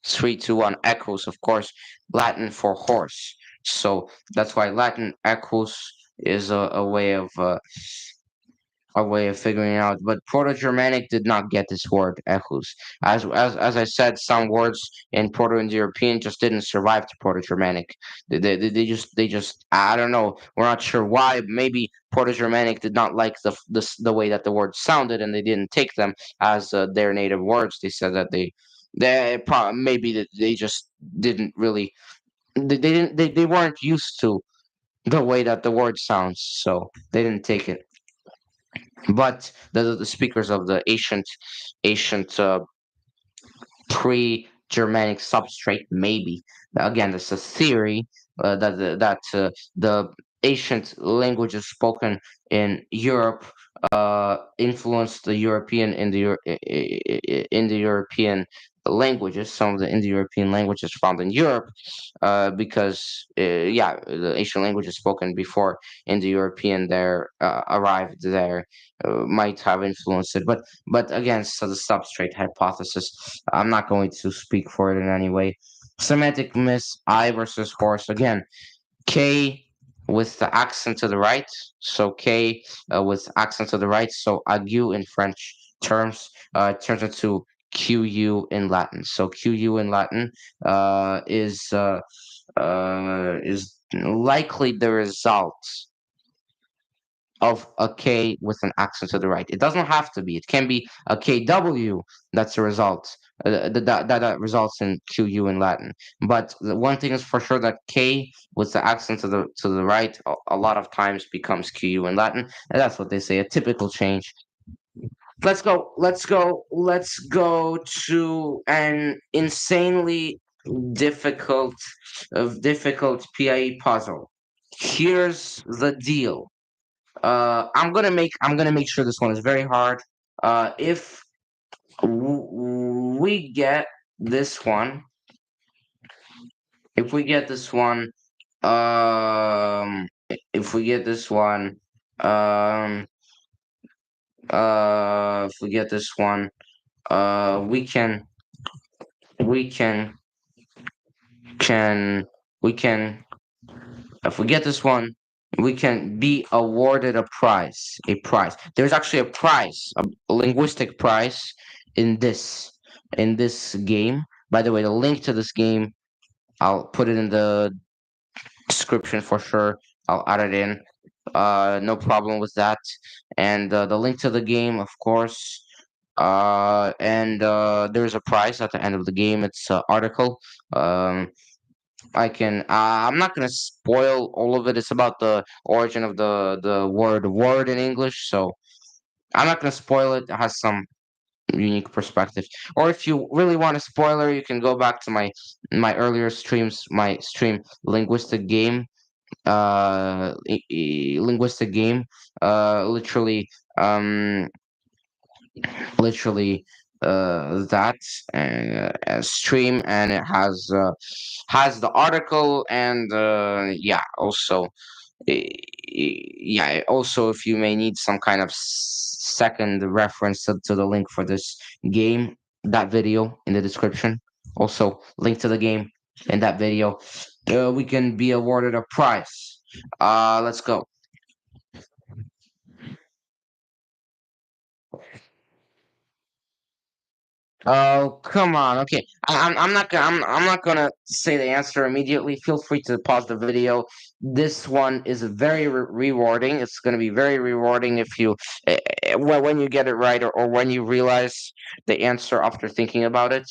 3, 2, 1. Echoes, of course. Latin for horse. So that's why Latin echoes is a way of figuring out. But Proto-Germanic did not get this word echus. As I said, some words in Proto-Indo-European just didn't survive to Proto-Germanic. They just I don't know. We're not sure why. Maybe Proto-Germanic did not like the way that the words sounded, and they didn't take them as their native words. They said that maybe that they just didn't really they weren't used to the way that the word sounds, so they didn't take it. But the speakers of the ancient pre-Germanic substrate, maybe again, that's a theory that the ancient languages spoken in Europe influenced the European in the European languages. Some of the Indo-European languages found in Europe, because yeah, the ancient languages spoken before Indo-European there arrived there might have influenced it. But again, so the substrate hypothesis, I'm not going to speak for it in any way. Semantic miss, I versus horse. Again, K with the accent to the right. So K with accent to the right. So agu in French terms turns into QU in Latin. So QU in Latin is likely the result of a K with an accent to the right. It doesn't have to be. It can be a KW that's a result. That results in QU in Latin. But the one thing is for sure that K with the accent to the right a lot of times becomes QU in Latin, and that's what they say, a typical change. Let's go. Let's go. Let's go to an insanely difficult, difficult PIE puzzle. Here's the deal. I'm gonna make sure this one is very hard. If we get this one, if we get this one, if we get this one, um, if we get this one, we can, we can, if we get this one, we can be awarded a prize. There's actually a prize, a linguistic prize in this game. By the way, the link to this game, I'll put it in the description for sure. I'll add it in. No problem with that. And the link to the game, of course. And there's a prize at the end of the game. It's an article. I can. I'm not gonna spoil all of it. It's about the origin of the word in English, so I'm not gonna spoil it. It has some unique perspective. Or if you really want a spoiler, you can go back to my earlier streams. My stream linguistic game. Linguistic game. Literally. Literally that stream, and it has the article, and yeah, also yeah, also if you may need some kind of second reference to the link for this game, that video in the description, also link to the game in that video, we can be awarded a prize. Let's go. Oh, come on. Okay. I'm not gonna say the answer immediately. Feel free to pause the video. This one is very rewarding. It's gonna be very rewarding if you when you get it right, or when you realize the answer after thinking about it,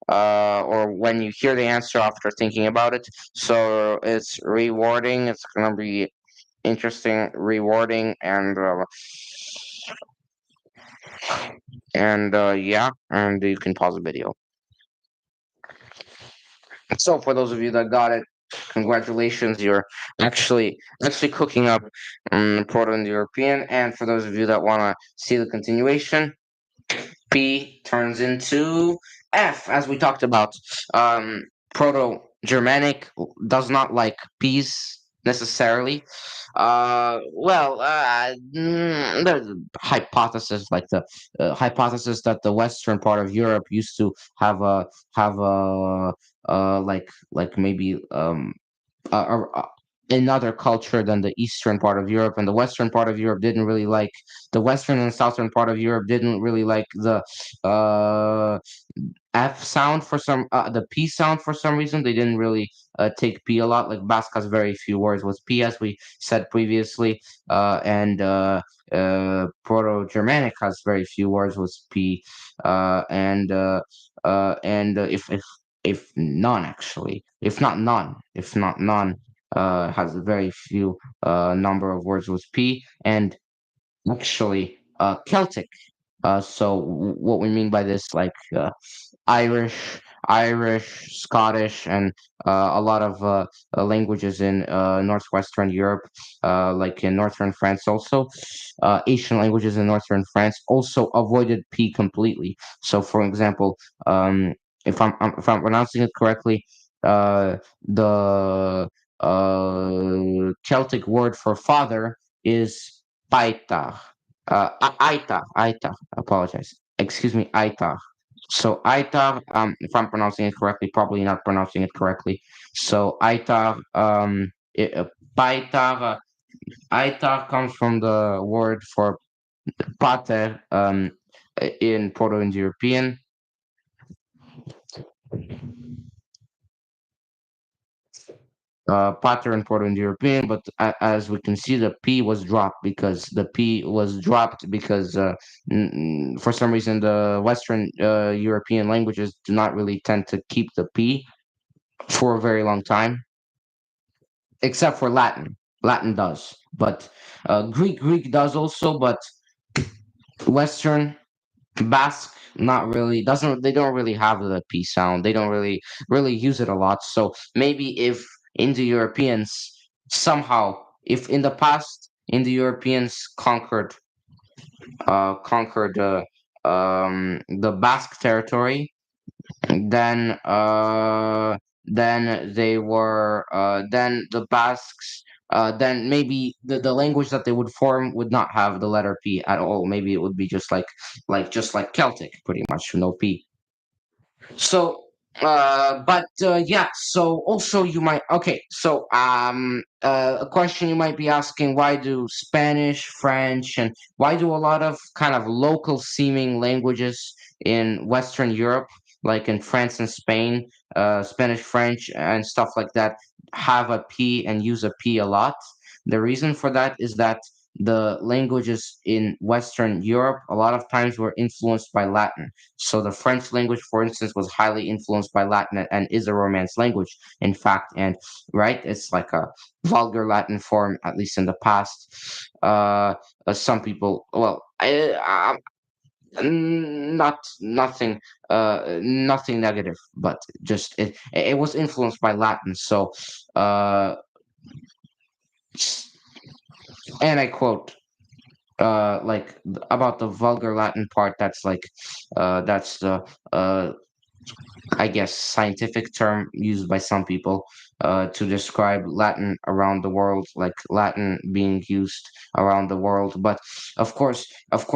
or when you hear the answer after thinking about it. So it's rewarding. It's gonna be interesting, rewarding, and yeah, and you can pause the video. So for those of you that got it, congratulations, you're actually cooking up Proto Indo-European. And for those of you that want to see the continuation, P turns into F, as we talked about. Proto-Germanic does not like P's necessarily. There's hypothesis like the hypothesis that the western part of Europe used to have a like maybe a another culture than the eastern part of Europe, and the western part of Europe didn't really like the western and southern part of Europe didn't really like the uh F sound for some the P sound for some reason. They didn't really take P a lot. Like Basque has very few words with P, as we said previously, and Proto-Germanic has very few words with P, and if none actually, if not none, has a very few number of words with P, and actually Celtic. So what we mean by this, like Irish, Scottish, and a lot of languages in northwestern Europe, like in northern France, also Asian languages in northern France also avoided P completely. So, for example, if I'm pronouncing it correctly, the Celtic word for father is paita. Aita. Apologize. Excuse me, Aita. So Aita, if I'm pronouncing it correctly, probably not pronouncing it correctly. So Aita, Paita, Aita comes from the word for pater, in Proto-Indo-European. Pater in Proto-Indo-European, but as we can see, the P was dropped because for some reason the Western European languages do not really tend to keep the P for a very long time, except for Latin. Latin does, but Greek does also, but Western Basque not really doesn't they don't really have the P sound. They don't really use it a lot. So maybe if Indo-Europeans somehow, if in the past Indo-Europeans conquered the Basque territory, then then the Basques, then maybe the language that they would form would not have the letter P at all. Maybe it would be just like Celtic, pretty much, no P. So, yeah. So also you might okay. So a question you might be asking: why do Spanish, French, and why do a lot of kind of local seeming languages in Western Europe, like in France and Spain, Spanish, French, and stuff like that, have a P and use a P a lot? The reason for that is that the languages in Western Europe a lot of times were influenced by Latin. So the French language, for instance, was highly influenced by Latin and is a Romance language, in fact. And right, it's like a vulgar Latin form, at least in the past. Some people, well, not nothing, nothing negative, but just it was influenced by Latin. So, uh, and I quote. About the vulgar Latin part, that's the uh I guess, scientific term used by some people to describe Latin around the world, like Latin being used around the world. But of course, so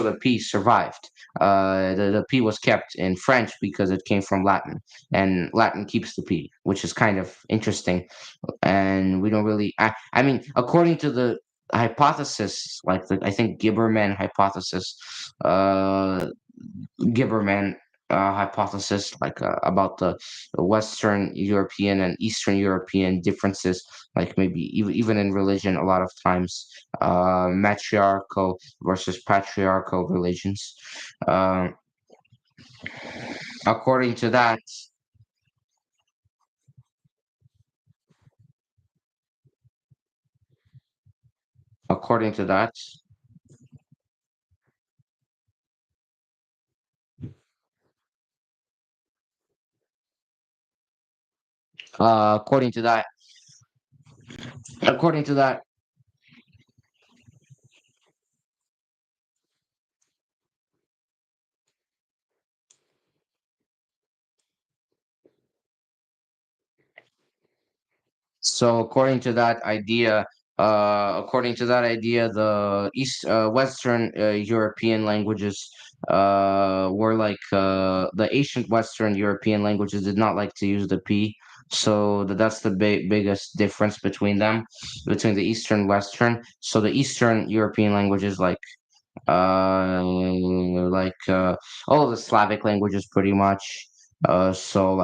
the P survived. The P was kept in French because it came from Latin, and Latin keeps the P, which is kind of interesting. And we don't really, I mean, according to the hypothesis, like I think Gibberman hypothesis, Gibberman hypothesis, like about the Western European and Eastern European differences, like maybe even in religion, a lot of times matriarchal versus patriarchal religions. Um, according to that, according to that, according to that, according to that, So according to that idea, the Western European languages were like the ancient Western European languages did not like to use the P. So that's the biggest difference between them, between the Eastern Western. So the Eastern European languages uh, all of the Slavic languages pretty much. So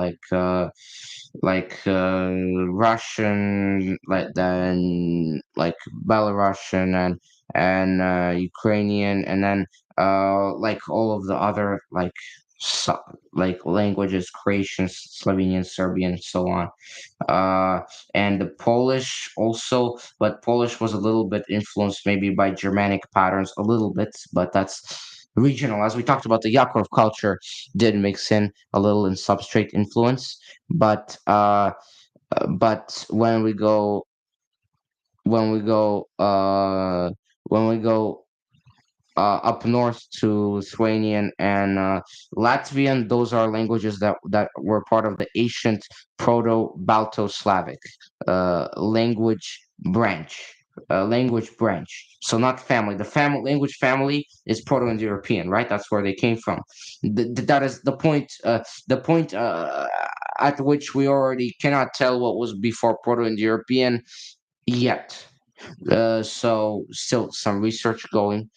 Russian, like then like Belarusian and Ukrainian, and then like all of the other like languages, Croatian, Slovenian, Serbian, so on. uh, and the Polish also, but Polish was a little bit influenced maybe by Germanic patterns, a little bit, but that's regional. As we talked about, the Yakov culture did mix in a little in substrate influence, but but when we go when we go up north to Lithuanian and Latvian. Those are languages that were part of the ancient Proto-Balto-Slavic language branch. Language branch, so not family. The family language family is Proto-Indo-European, right? That's where they came from. That is the point. The point at which we already cannot tell what was before Proto-Indo-European yet. So still some research going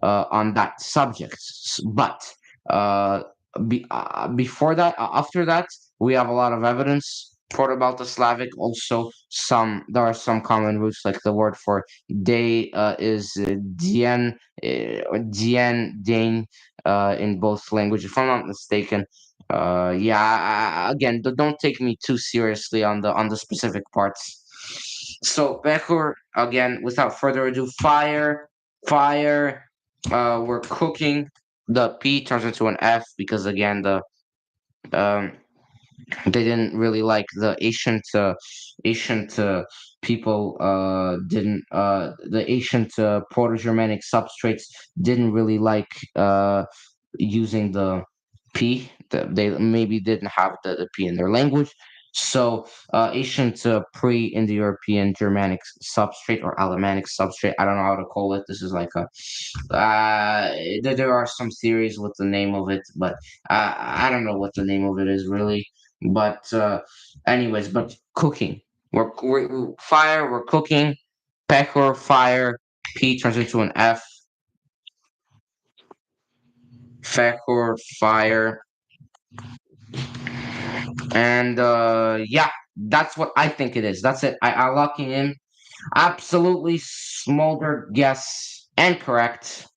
on that subject. But uh, before that, after that, we have a lot of evidence. Proto-Balto-Slavic also there are some common roots like the word for day is dien or dien dane in both languages if I'm not mistaken. Yeah, again, don't take me too seriously on the specific parts. So Becker, again, without further ado, fire. We're cooking. The P turns into an F because again um they didn't really like the ancient people didn't the ancient Proto-Germanic substrates didn't really like using the P. They maybe didn't have the P in their language. So ancient pre-Indo-European Germanic substrate or Alemannic substrate. I don't know how to call it. This is like a there are some theories with the name of it, but I don't know what the name of it is really. But anyways, but cooking. Fire. We're cooking. Pechor fire. P turns into an F. Fechor fire. And yeah, that's what I think it is. That's it. I lock it in. Absolutely smolder guess and correct.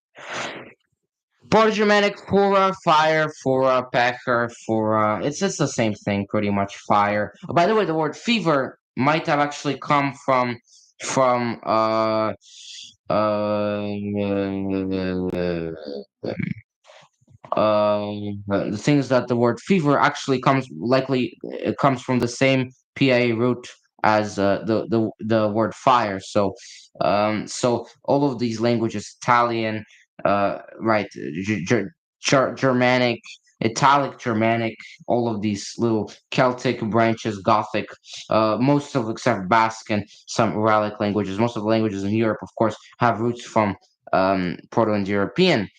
Proto-Germanic fura, fire, fura, pecker, fura. It's just the same thing, pretty much. Fire. By the way, the word fever might have actually come from uh, the thing is that the word fever actually comes from the same PA root as the word fire. So all of these languages, Italian, right, Germanic, Italic, Germanic, all of these little Celtic branches, Gothic, most of except Basque and some Uralic languages, most of the languages in Europe, of course, have roots from Proto-Indo-European.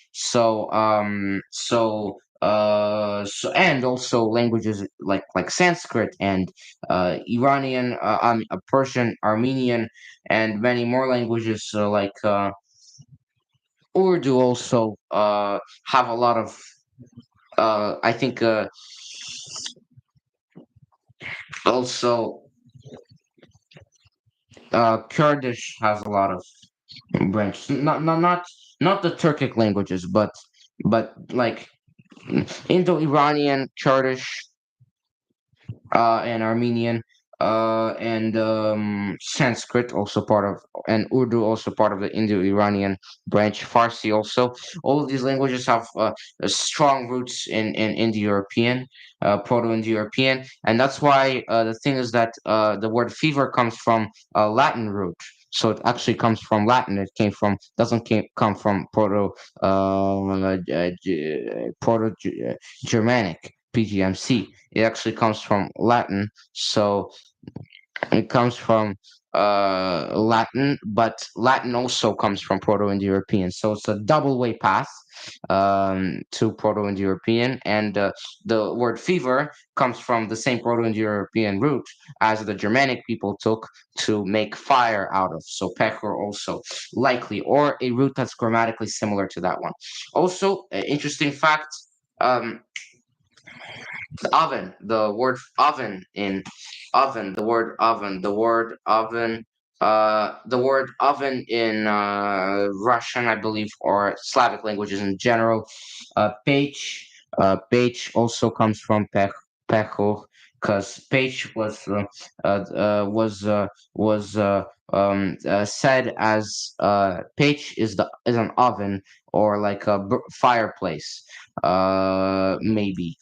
And also languages like Sanskrit and Iranian, Persian, Armenian, and many more languages like Urdu also have a lot of I think also Kurdish has a lot of branches. Not the Turkic languages, but like Indo-Iranian, Kurdish, and Armenian, and Sanskrit also part of, and Urdu also part of the Indo-Iranian branch. Farsi also. All of these languages have strong roots in Indo-European, Proto-Indo-European, and that's why the thing is that the word fever comes from a Latin root. So it actually comes from Latin. It came from doesn't come from Proto Germanic PGMC. It actually comes from Latin, so it comes from Latin, but Latin also comes from Proto-Indo-European. So it's a double way path to Proto-Indo-European, and the word fever comes from the same Proto-Indo-European root as the Germanic people took to make fire out of. So pecher also likely, or a root that's grammatically similar to that one. Also, interesting fact. Um, Oven, the word oven in oven, the word oven in Russian, I believe, or Slavic languages in general. Pech, pech also comes from pecho, because pech was said as pech is an oven, or like a fireplace, maybe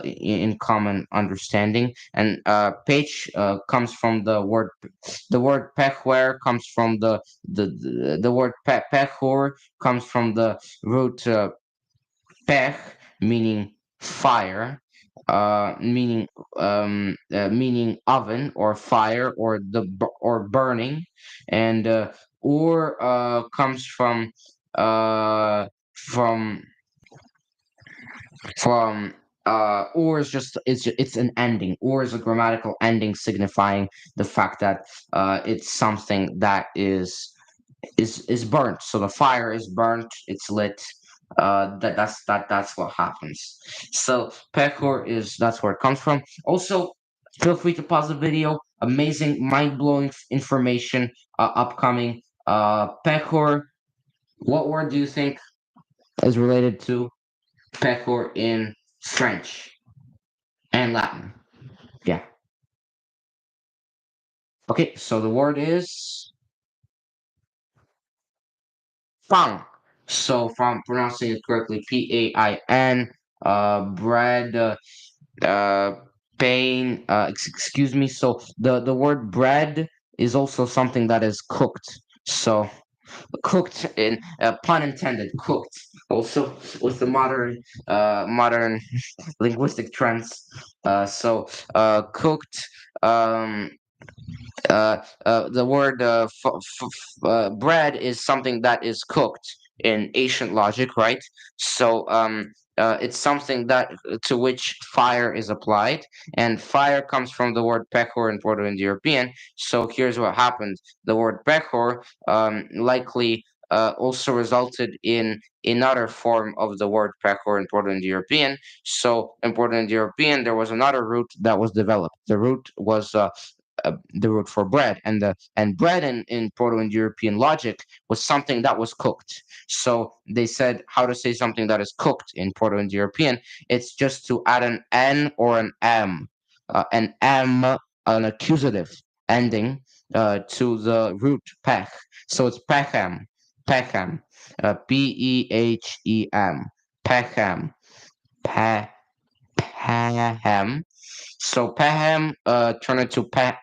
in common understanding. And page comes from the word pechwer comes from the word pechor comes from the root pech, meaning fire, meaning oven or fire, or or burning. And or comes uh from from or is just it's an ending, or is a grammatical ending signifying the fact that it's something that is burnt. So the fire is burnt, it's lit. That's what happens. So pechor is that's where it comes from. Also, feel free to pause the video. Amazing, mind-blowing information upcoming. Pechor, what word do you think is related to pechor in French and Latin? Yeah. Okay, so the word is pain. So if I'm pronouncing it correctly, Pain, bread, uh, pain, excuse me. So the word bread is also something that is cooked. So cooked in pun intended, cooked. Also with the modern linguistic trends. Cooked. Um, the word bread is something that is cooked in ancient logic, right? So it's something that to which fire is applied, and fire comes from the word pechor in Proto-Indo-European. So here's what happened: the word pechor likely also resulted in another form of the word pechor in Proto-Indo-European. So in Proto-Indo-European, there was another root that was developed. The root was the root for bread, and the and bread in Proto-Indo-European logic was something that was cooked. So they said how to say something that is cooked in Proto-Indo-European. It's just to add an n or an m, an accusative ending to the root pech. So it's pechem, pechem, Pechem, pechem, pe pehem. So Paham turned into Pan,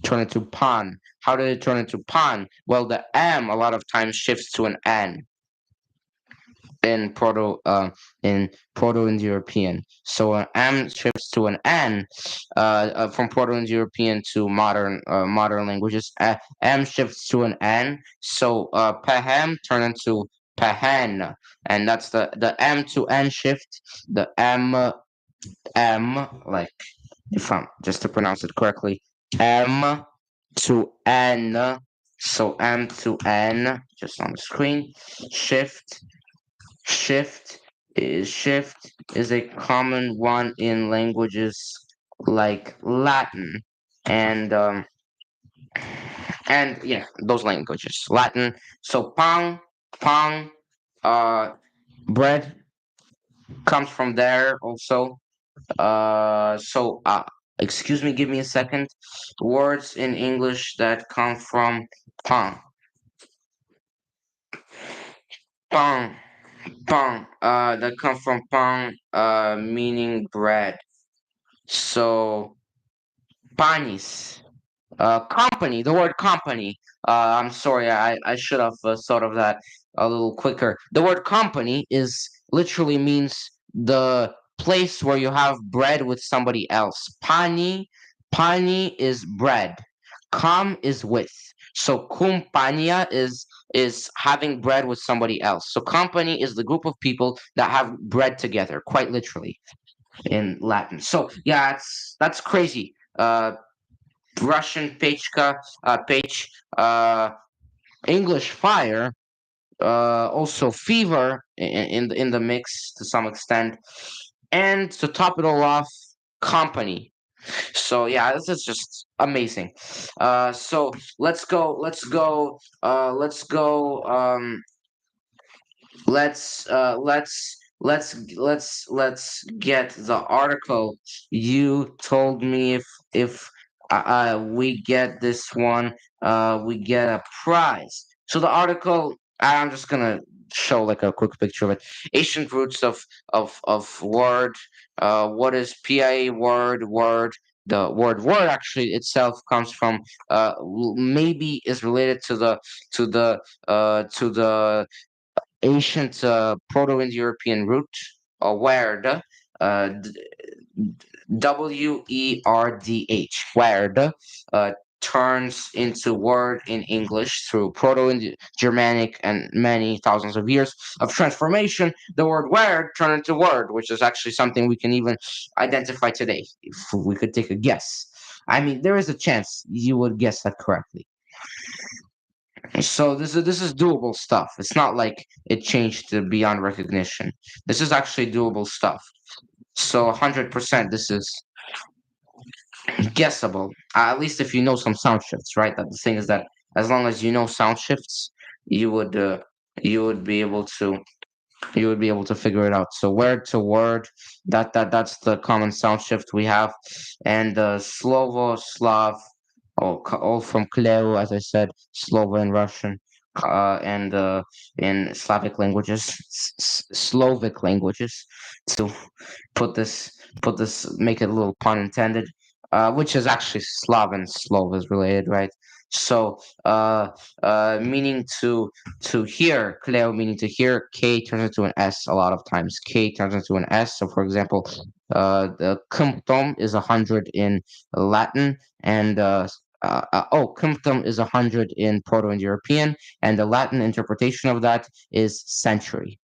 turned into Pan. How did it turn into Pan? Well, the M a lot of times shifts to an N in Proto-Indo-European. So an M shifts to an N from Proto-Indo-European to modern languages. M shifts to an N. So Paham turned into Pahan, and that's the M to N shift. The M, like, if I'm just to pronounce it correctly, M to N. So M to N, just on the screen. Shift Shift is a common one in languages like Latin and yeah, those languages. Latin. So pang, uh, bread comes from there also. So excuse me, give me a second. Words in English that come from pang, pang, pang. That come from pang, meaning bread. So panis. Company, the word company. I'm sorry, I should have thought of that a little quicker. The word company is literally means the place where you have bread with somebody else. Pani is bread. Com is with. So kumpania is having bread with somebody else. So company is the group of people that have bread together, quite literally in Latin. So yeah, that's crazy. Russian page, English fire, also fever in the mix to some extent, and to top it all off, company. So yeah, this is just amazing. So let's get the article. You told me if we get this one, we get a prize. So the article, I'm just gonna show like a quick picture of it. Ancient roots of word. What is PIA word? The word actually itself comes from maybe is related to the ancient Proto-Indo-European root, werd, Werdh, turns into word in English through Proto-Germanic and many thousands of years of transformation. The word word turned into word, which is actually something we can even identify today if we could take a guess. I mean, there is a chance you would guess that correctly. So this is doable stuff. It's not like it changed to beyond recognition. This is actually doable stuff. So 100% this is guessable. At least if you know some sound shifts, right? That the thing is that as long as you know sound shifts, you would uh, you would be able to figure it out. So word to word, that's the common sound shift we have, and Slovo, Slav, all from Kleu, as I said, Slovo in Russian, and in Slavic languages, Slavic languages, to put this make it a little pun intended, which is actually Slav, Slov is related, right? So meaning to hear, Cleo meaning to hear, K turns into an S a lot of times. K turns into an S. So, for example, the cumptum is 100 in Latin, and cumptum is 100 in Proto-Indo-European, and the Latin interpretation of that is century.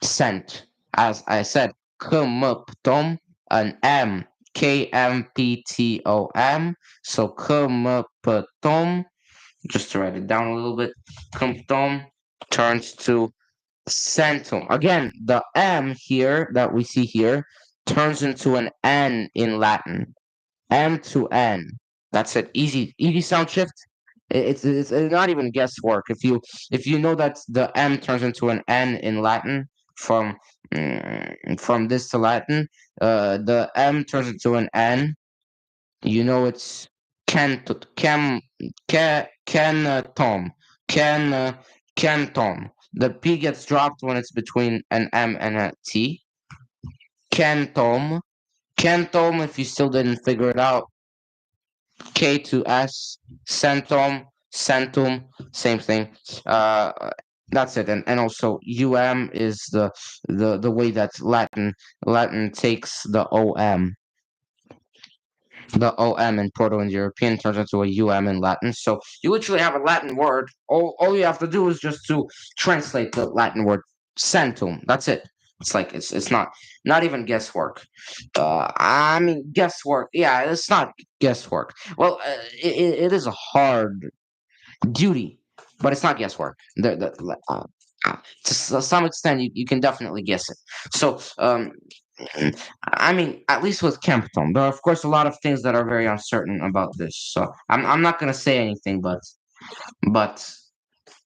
Cent. As I said, cumptum, an M, Kmptom. So, cumptum, just to write it down a little bit, cumptum turns to centum. Again, the M here that we see here turns into an N in Latin. M to N. That's it. Easy sound shift. It's not even guesswork. If you know that the M turns into an N in Latin from from this to Latin, the M turns into an N. You know it's Tom, Ken, Canton. The P gets dropped when it's between an M and a T. Cantom. Cantom, if you still didn't figure it out, K to S. Centum, centum, same thing. That's it. And also UM is the way that Latin takes the OM. The OM in Proto-Indo-European turns into a UM in Latin. So you literally have a Latin word. All you have to do is just to translate the Latin word centum. That's it. It's like it's not even guesswork. I mean guesswork. Yeah, it's not guesswork. Well, it is a hard duty, but it's not guesswork. to some extent, you can definitely guess it. So, I mean, at least with Kempton, there are of course a lot of things that are very uncertain about this. So I'm not gonna say anything, but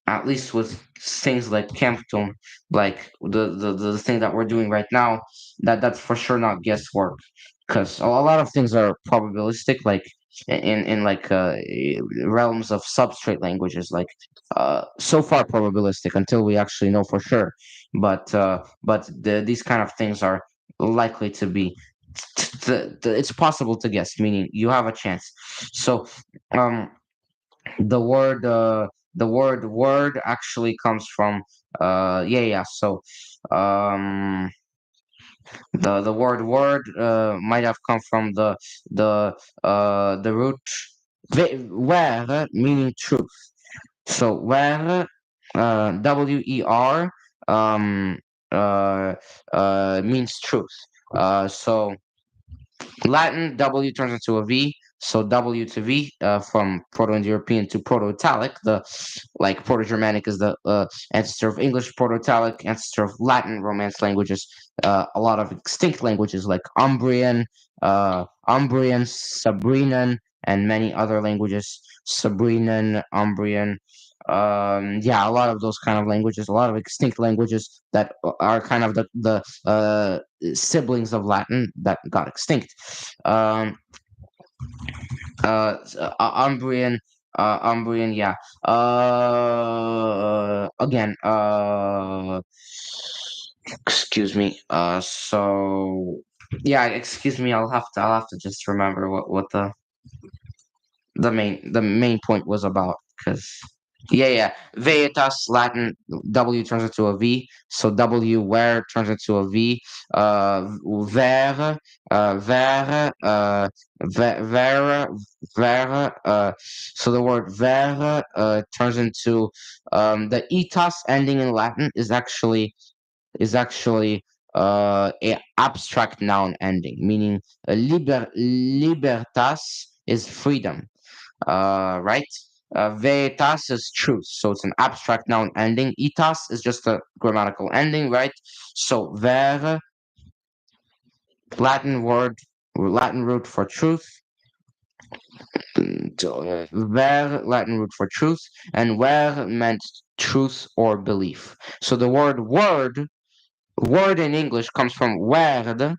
at least with things like Campton, like the thing that we're doing right now, that's for sure not guesswork, because a lot of things are probabilistic, like in like realms of substrate languages, like so far probabilistic until we actually know for sure, but these kind of things are likely to be it's possible to guess, meaning you have a chance. So um the word actually comes from so um the word might have come from the root where, meaning truth. So where, wer, um means truth. So Latin W turns into a V, so W to V, from Proto-Indo-European to Proto-Italic. The like Proto-Germanic is the ancestor of English, Proto-Italic ancestor of Latin Romance languages. A lot of extinct languages like Umbrian, Sabrinan, and many other languages. Sabrinan, Umbrian. Yeah, a lot of those kind of languages, a lot of extinct languages that are kind of the siblings of Latin that got extinct. Um, Umbrian, Umbrian, yeah. Again, excuse me. So yeah, excuse me. I'll have to just remember what the main point was about, because yeah, Veritas, Latin, W turns into a V, so W where turns into a V. Ver, ver, ver, ver. So the word ver turns into the etos ending in Latin is actually a abstract noun ending, meaning libertas is freedom, right? Veritas is truth, so it's an abstract noun ending. Itas is just a grammatical ending, right? So ver, Latin word, Latin root for truth. Ver, Latin root for truth, and ver meant truth or belief. So the word in English comes from word,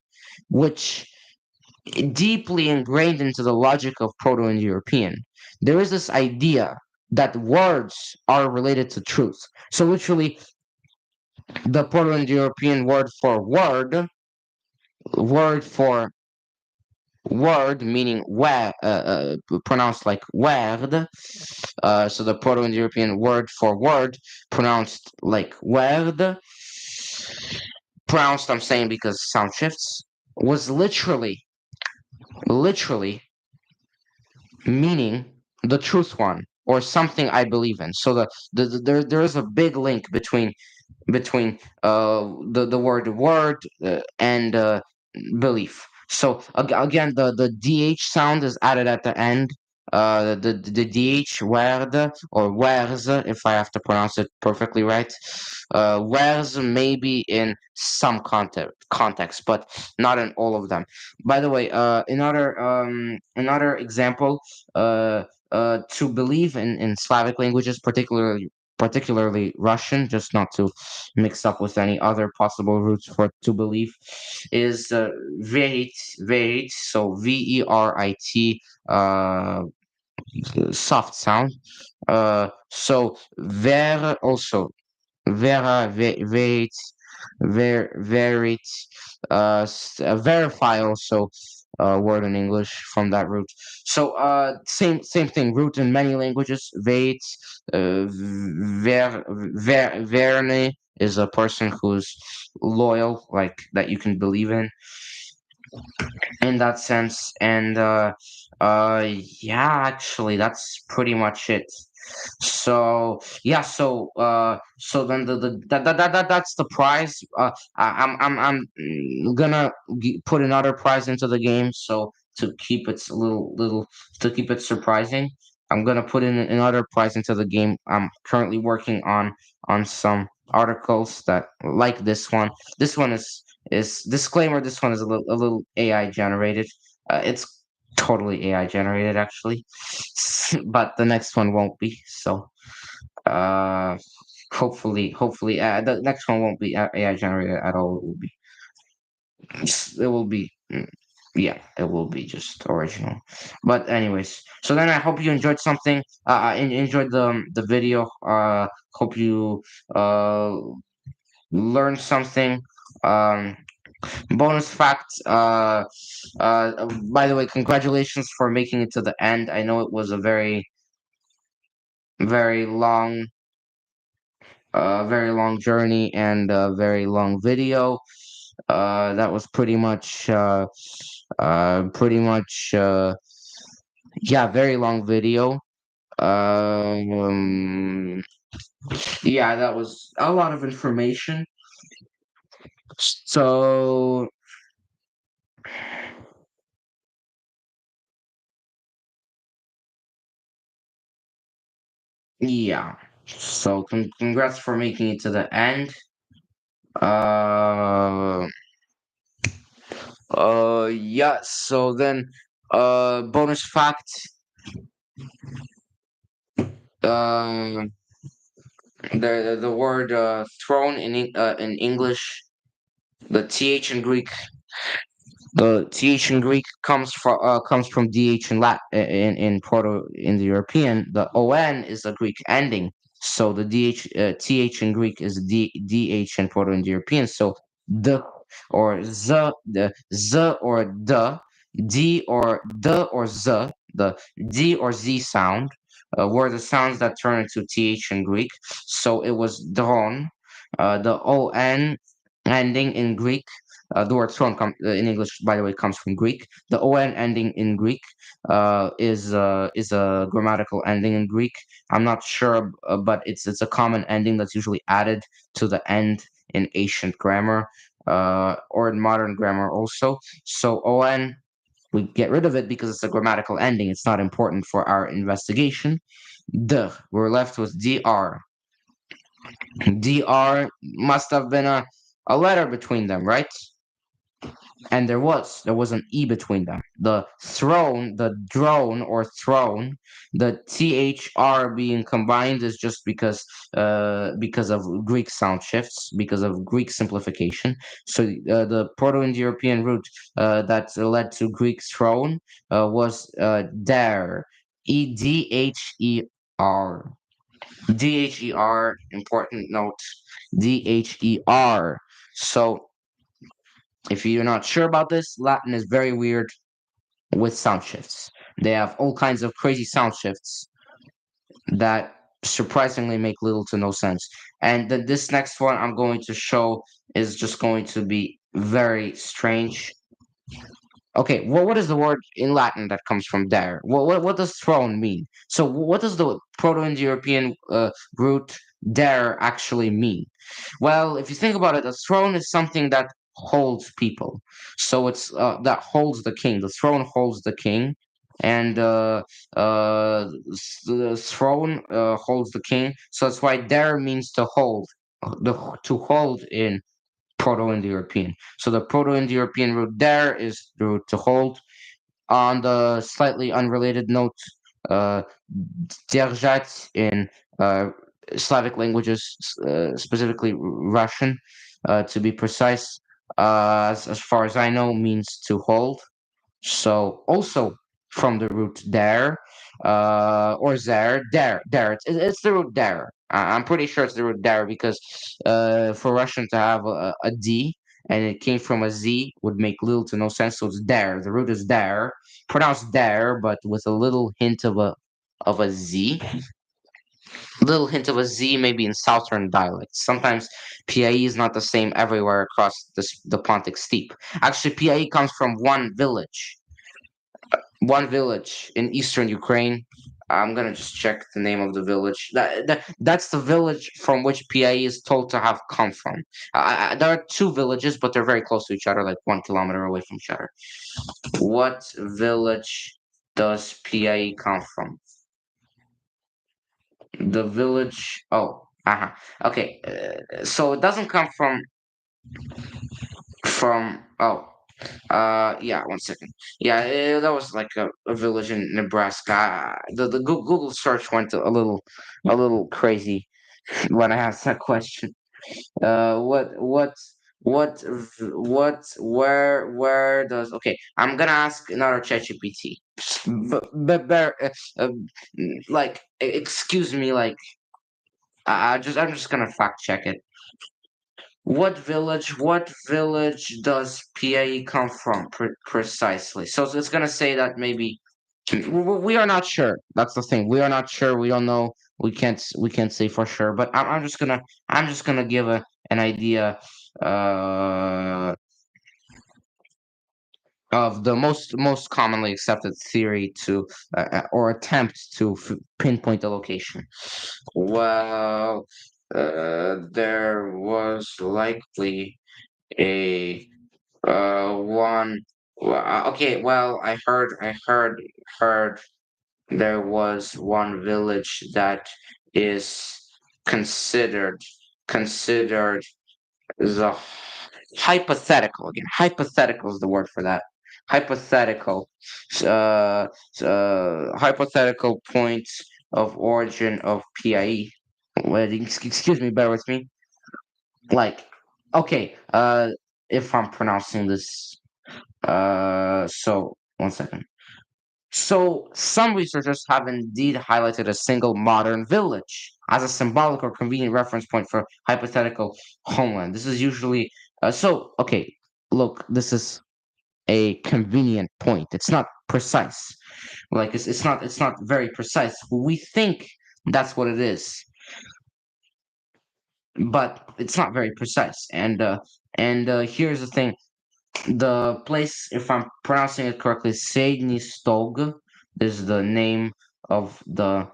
which deeply ingrained into the logic of Proto Indo-European. There is this idea that words are related to truth. So literally, the Proto Indo-European word for word, meaning where, pronounced like word. So the Proto Indo-European word for word, pronounced like word, pronounced, I'm saying because sound shifts, was literally meaning the truth one, or something I believe in. So there is a big link between the word and belief. So again, the dh sound is added at the end. The dh word, or wers, if I have to pronounce it perfectly right. Wers maybe in some context, but not in all of them. By the way, another example, to believe in Slavic languages, particularly Russian, just not to mix up with any other possible roots for to believe, is verit, so Verit, soft sound. So ver also, vera, verit, verit, verify also, word in English from that root. So same thing. Root in many languages. Veit, verne is a person who's loyal, like that you can believe in that sense. And yeah, actually, that's pretty much it. So yeah, so then that's the prize. I'm gonna put another prize into the game, so to keep it little to keep it surprising, I'm gonna put in another prize into the game. I'm currently working on some articles that like this one. This one is disclaimer. This one is a little AI generated. It's totally AI generated actually, but the next one won't be. So uh, hopefully, the next one won't be AI generated at all. It will be. It will be. Yeah, it will be just original. But anyways, so then I hope you enjoyed something. Enjoyed the video. Hope you uh learned something. Um, bonus fact. By the way, congratulations for making it to the end. I know it was a very long, very long journey and a very long video. That was pretty much, yeah, very long video. Um, yeah, that was a lot of information. So, yeah. So, congrats for making it to the end. Uh, yeah. So then, bonus fact. Uh, the word throne in English, the th in Greek. The th in Greek comes from dh in in Proto Indo-European. The on is a Greek ending, so the th in Greek is dh in Proto Indo-European. So the or the or the d or the or z, the d or z sound were the sounds that turn into th in Greek. So it was dron. The on ending in Greek, the word throne in English, by the way, comes from Greek. The on ending in Greek is a grammatical ending in Greek. I'm not sure, but it's a common ending that's usually added to the end in ancient grammar or in modern grammar also. So on, we get rid of it because it's a grammatical ending. It's not important for our investigation. We're left with dr. Dr must have been a letter between them, right? And there was an e between them. The throne, the drone or throne, the thr being combined is just because of Greek sound shifts, because of Greek simplification. So the Proto-Indo-European root that led to Greek throne was der, edher. Dher, important note, dher. So if you're not sure about this, Latin is very weird with sound shifts. They have all kinds of crazy sound shifts that surprisingly make little to no sense. And then this next one I'm going to show is just going to be very strange. Okay, well, what is the word in Latin that comes from there? What does throne mean? So, what does the Proto-Indo-European root there actually mean? Well, if you think about it, a throne is something that holds people. So it's that holds the king. The throne holds the king, and the throne holds the king. So that's why there means to hold. To hold in Proto-Indo-European. So the Proto-Indo-European root there is the root to hold. On the slightly unrelated note, uh, держать in Slavic languages, specifically Russian, to be precise, as far as I know, means to hold. So also from the root there, or there. It's the root there. I'm pretty sure it's the root there because for Russian to have a D and it came from a Z would make little to no sense. So it's there. The root is there, pronounced there, but with a little hint of a Z. Little hint of a Z maybe in southern dialects. Sometimes PIE is not the same everywhere across the Pontic Steppe. Actually, PIE comes from one village in eastern Ukraine. I'm gonna just check the name of the village. That's the village from which PIE is told to have come from. There are two villages, but they're very close to each other, like 1 kilometer away from each other. What village does PIE come from? The village. Oh. Uh-huh. Okay. So it doesn't come from yeah, one second. Yeah, that was like a village in Nebraska. The Google search went a little crazy when I asked that question. Where does, okay, I'm gonna ask another ChatGPT. But bear, like, excuse me, like, I'm just gonna fact check it. What village does PAE come from precisely? So it's gonna say that maybe we are not sure. That's the thing. We are not sure. We don't know. We can't say for sure. But I'm just gonna give an idea uh, of the most commonly accepted theory to or attempt to pinpoint the location. Well, there was likely a one. Okay, well, I heard there was one village that is considered considered the hypothetical, again, hypothetical is the word for that. Hypothetical, uh, hypothetical point of origin of PIE. Well, excuse me, bear with me. Like, okay, if I'm pronouncing this, so one second. So, some researchers have indeed highlighted a single modern village as a symbolic or convenient reference point for hypothetical homeland. This is usually okay. Look, this is a convenient point. It's not precise. Like, it's not very precise. We think that's what it is, but it's not very precise. And here's the thing: the place, if I'm pronouncing it correctly, Seidnistog is the name of the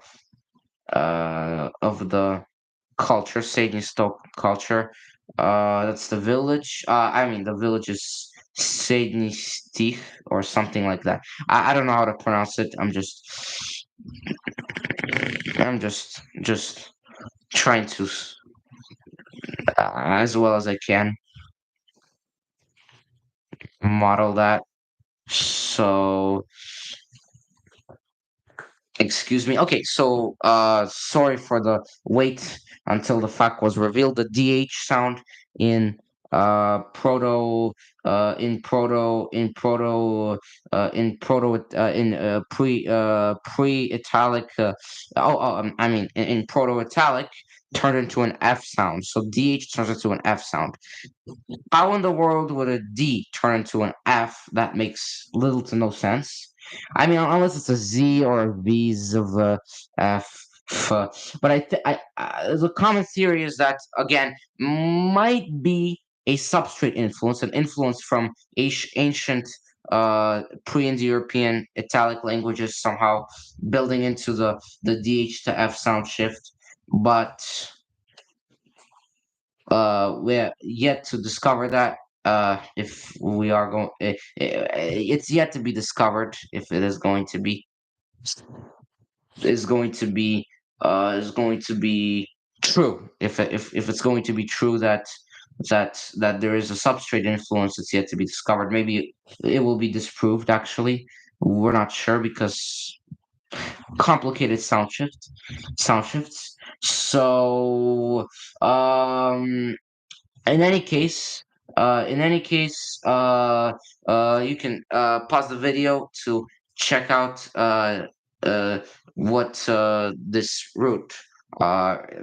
culture, Seidnistog culture. That's the village. I mean, the village is Seidnistich or something like that. I don't know how to pronounce it. I'm just trying to, as well as I can, model that. So, excuse me. Okay, so sorry for the wait until the fact was revealed. The DH sound in proto in pre italic I mean in proto italic turned into an F sound. So DH turns into an F sound. How in the world would a D turn into an F? That makes little to no sense. I mean, unless it's a Z or a V's of a F. But the common theory is that, again, might be a substrate influence, an influence from ancient pre-Indo-European Italic languages somehow building into the DH to F sound shift. But we're yet to discover that. If we are going, it's yet to be discovered if it is going to be true. If it's going to be true that there is a substrate influence, it's yet to be discovered. Maybe it will be disproved. Actually, we're not sure because complicated sound shifts. So, in any case, you can pause the video to check out uh, what this root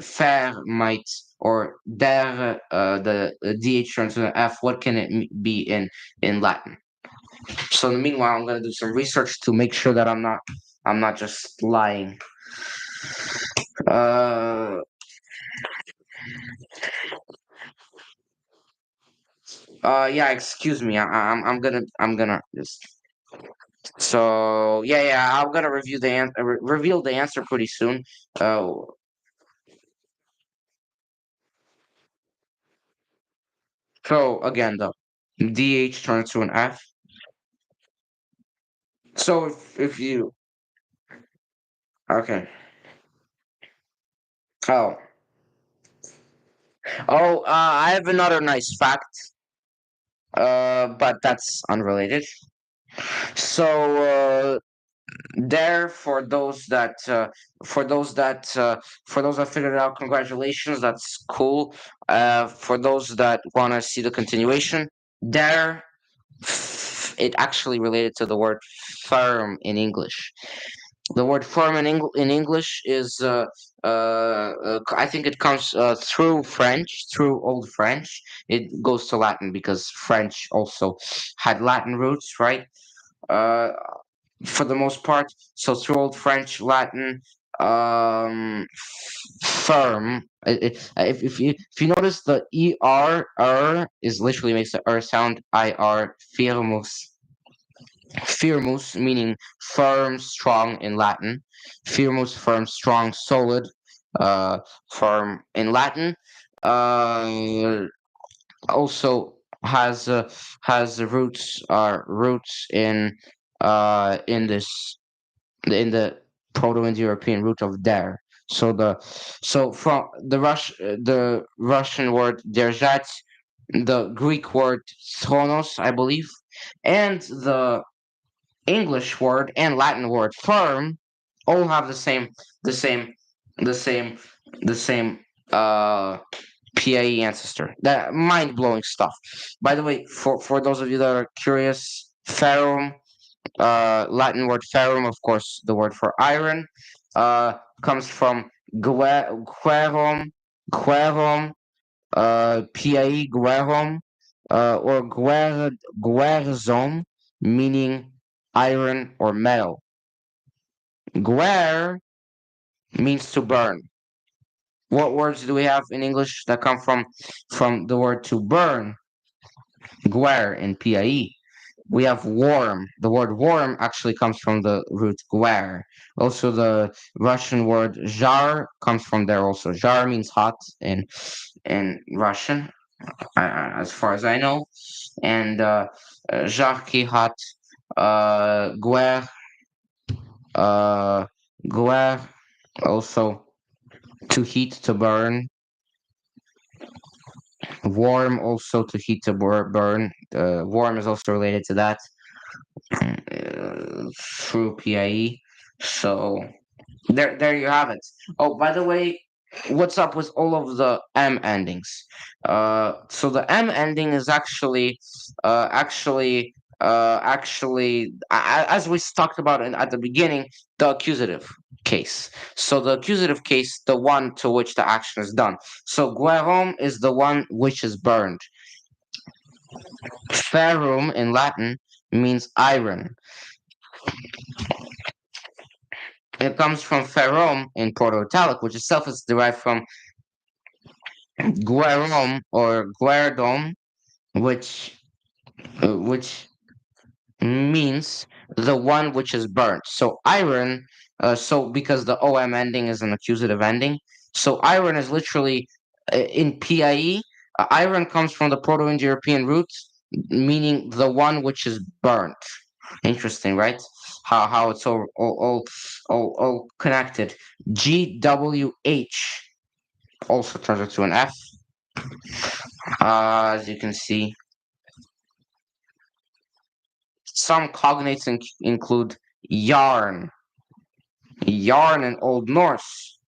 faire might, or der, the dh turns to an f. What can it be in Latin? So in the meanwhile, I'm gonna do some research to make sure that I'm not just lying. Uh, yeah. Excuse me. I'm gonna just. So yeah, yeah, I'm gonna reveal the answer pretty soon. Uh, so again, the DH turns to an F. So if you okay, oh, Oh, I have another nice fact, but that's unrelated. So, there for those that for those that for those that figured it out, congratulations, that's cool. For those that want to see the continuation, there it actually related to the word firm in English. The word firm in English is I think it comes through French, through Old French. It goes to Latin because French also had Latin roots, right? uh, for the most part. So through Old French, Latin, firm. If you notice, the is literally makes the sound. Firmus, firmus meaning firm, strong in Latin. Firmus, firm, strong, solid. Uh, firm in Latin. Uh, also has roots in in the Proto Indo-European root of der. So from the Russian word derzhat, the Greek word thronos, I believe, and the English word and Latin word firm all have the same the same the same PAE ancestor. That mind blowing stuff. By the way, for those of you that are curious, ferrum, Latin word ferrum, of course, the word for iron, comes from guerum, guerum, PAE guerum, or guerzom, meaning iron or metal. Guer means to burn. What words do we have in English that come from the word to burn? Guer in PAE. We have warm. The word warm actually comes from the root guer. Also, the Russian word zhar comes from there also. Zhar means hot in Russian, as far as I know. And zharki, hot. Guer, uh, guer, also to heat, to burn. Warm, also to heat, to burn. Warm is also related to that through PIE. So there you have it. Oh, by the way, what's up with all of the M endings? So the M ending is actually, as we talked about at the beginning, the accusative case. So the accusative case, the one to which the action is done. So guerum is the one which is burned. Ferrum in Latin means iron. It comes from ferrum in Proto-Italic, which itself is derived from guerum or guerdom, which which means the one which is burnt. So iron, so because the om ending is an accusative ending, so iron is literally in PIE. Iron comes from the Proto-Indo-European root, meaning the one which is burnt. Interesting, right? How it's all connected. GWH also turns into an F. As you can see, some cognates include yarn, yarn in Old Norse.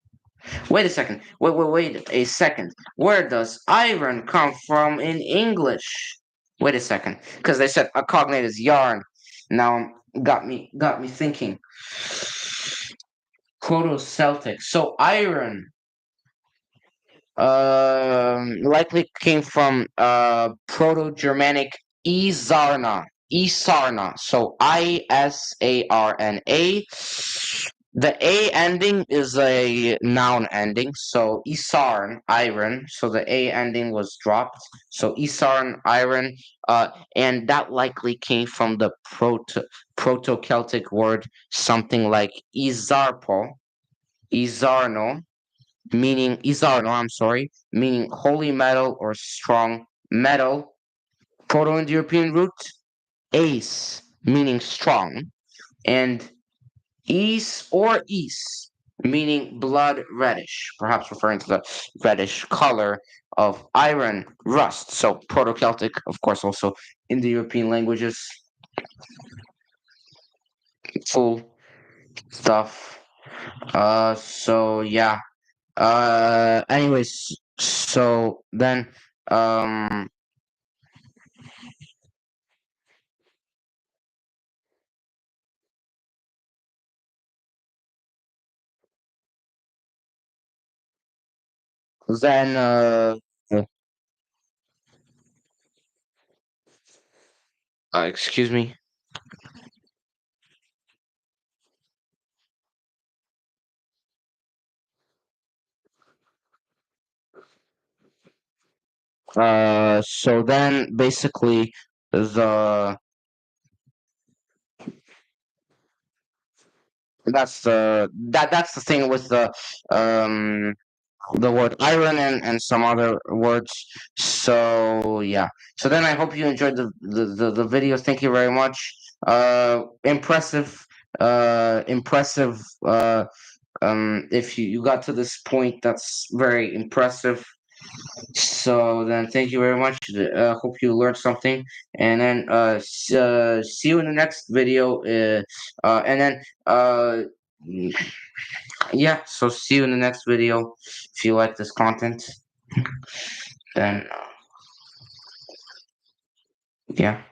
Wait a second. Wait a second. Where does iron come from in English? Wait a second, because they said a cognate is yarn. Now got me thinking. Proto-Celtic. So iron likely came from Proto-Germanic Isarna. Isarna. So Isarna. The A ending is a noun ending. So Isarn, iron. So the A ending was dropped. So Isarn, iron. And that likely came from the Proto-Celtic word something like Izarpo, Izarno, meaning Izarno, I'm sorry, meaning holy metal or strong metal. Proto-Indo-European root, ace, meaning strong, and is or is. meaning blood reddish, perhaps referring to the reddish color of iron rust. So Proto-Celtic, of course, also Indo-European languages, full stuff. So yeah. Anyways, so then, um, then, excuse me. So then basically the that's the thing with the word iron and some other words. So yeah. So then I hope you enjoyed the video. Thank you very much. Impressive. Impressive. If you got to this point, that's very impressive. So then, thank you very much. Hope you learned something, and then see you in the next video. And then yeah. So see you in the next video. If you like this content, then yeah.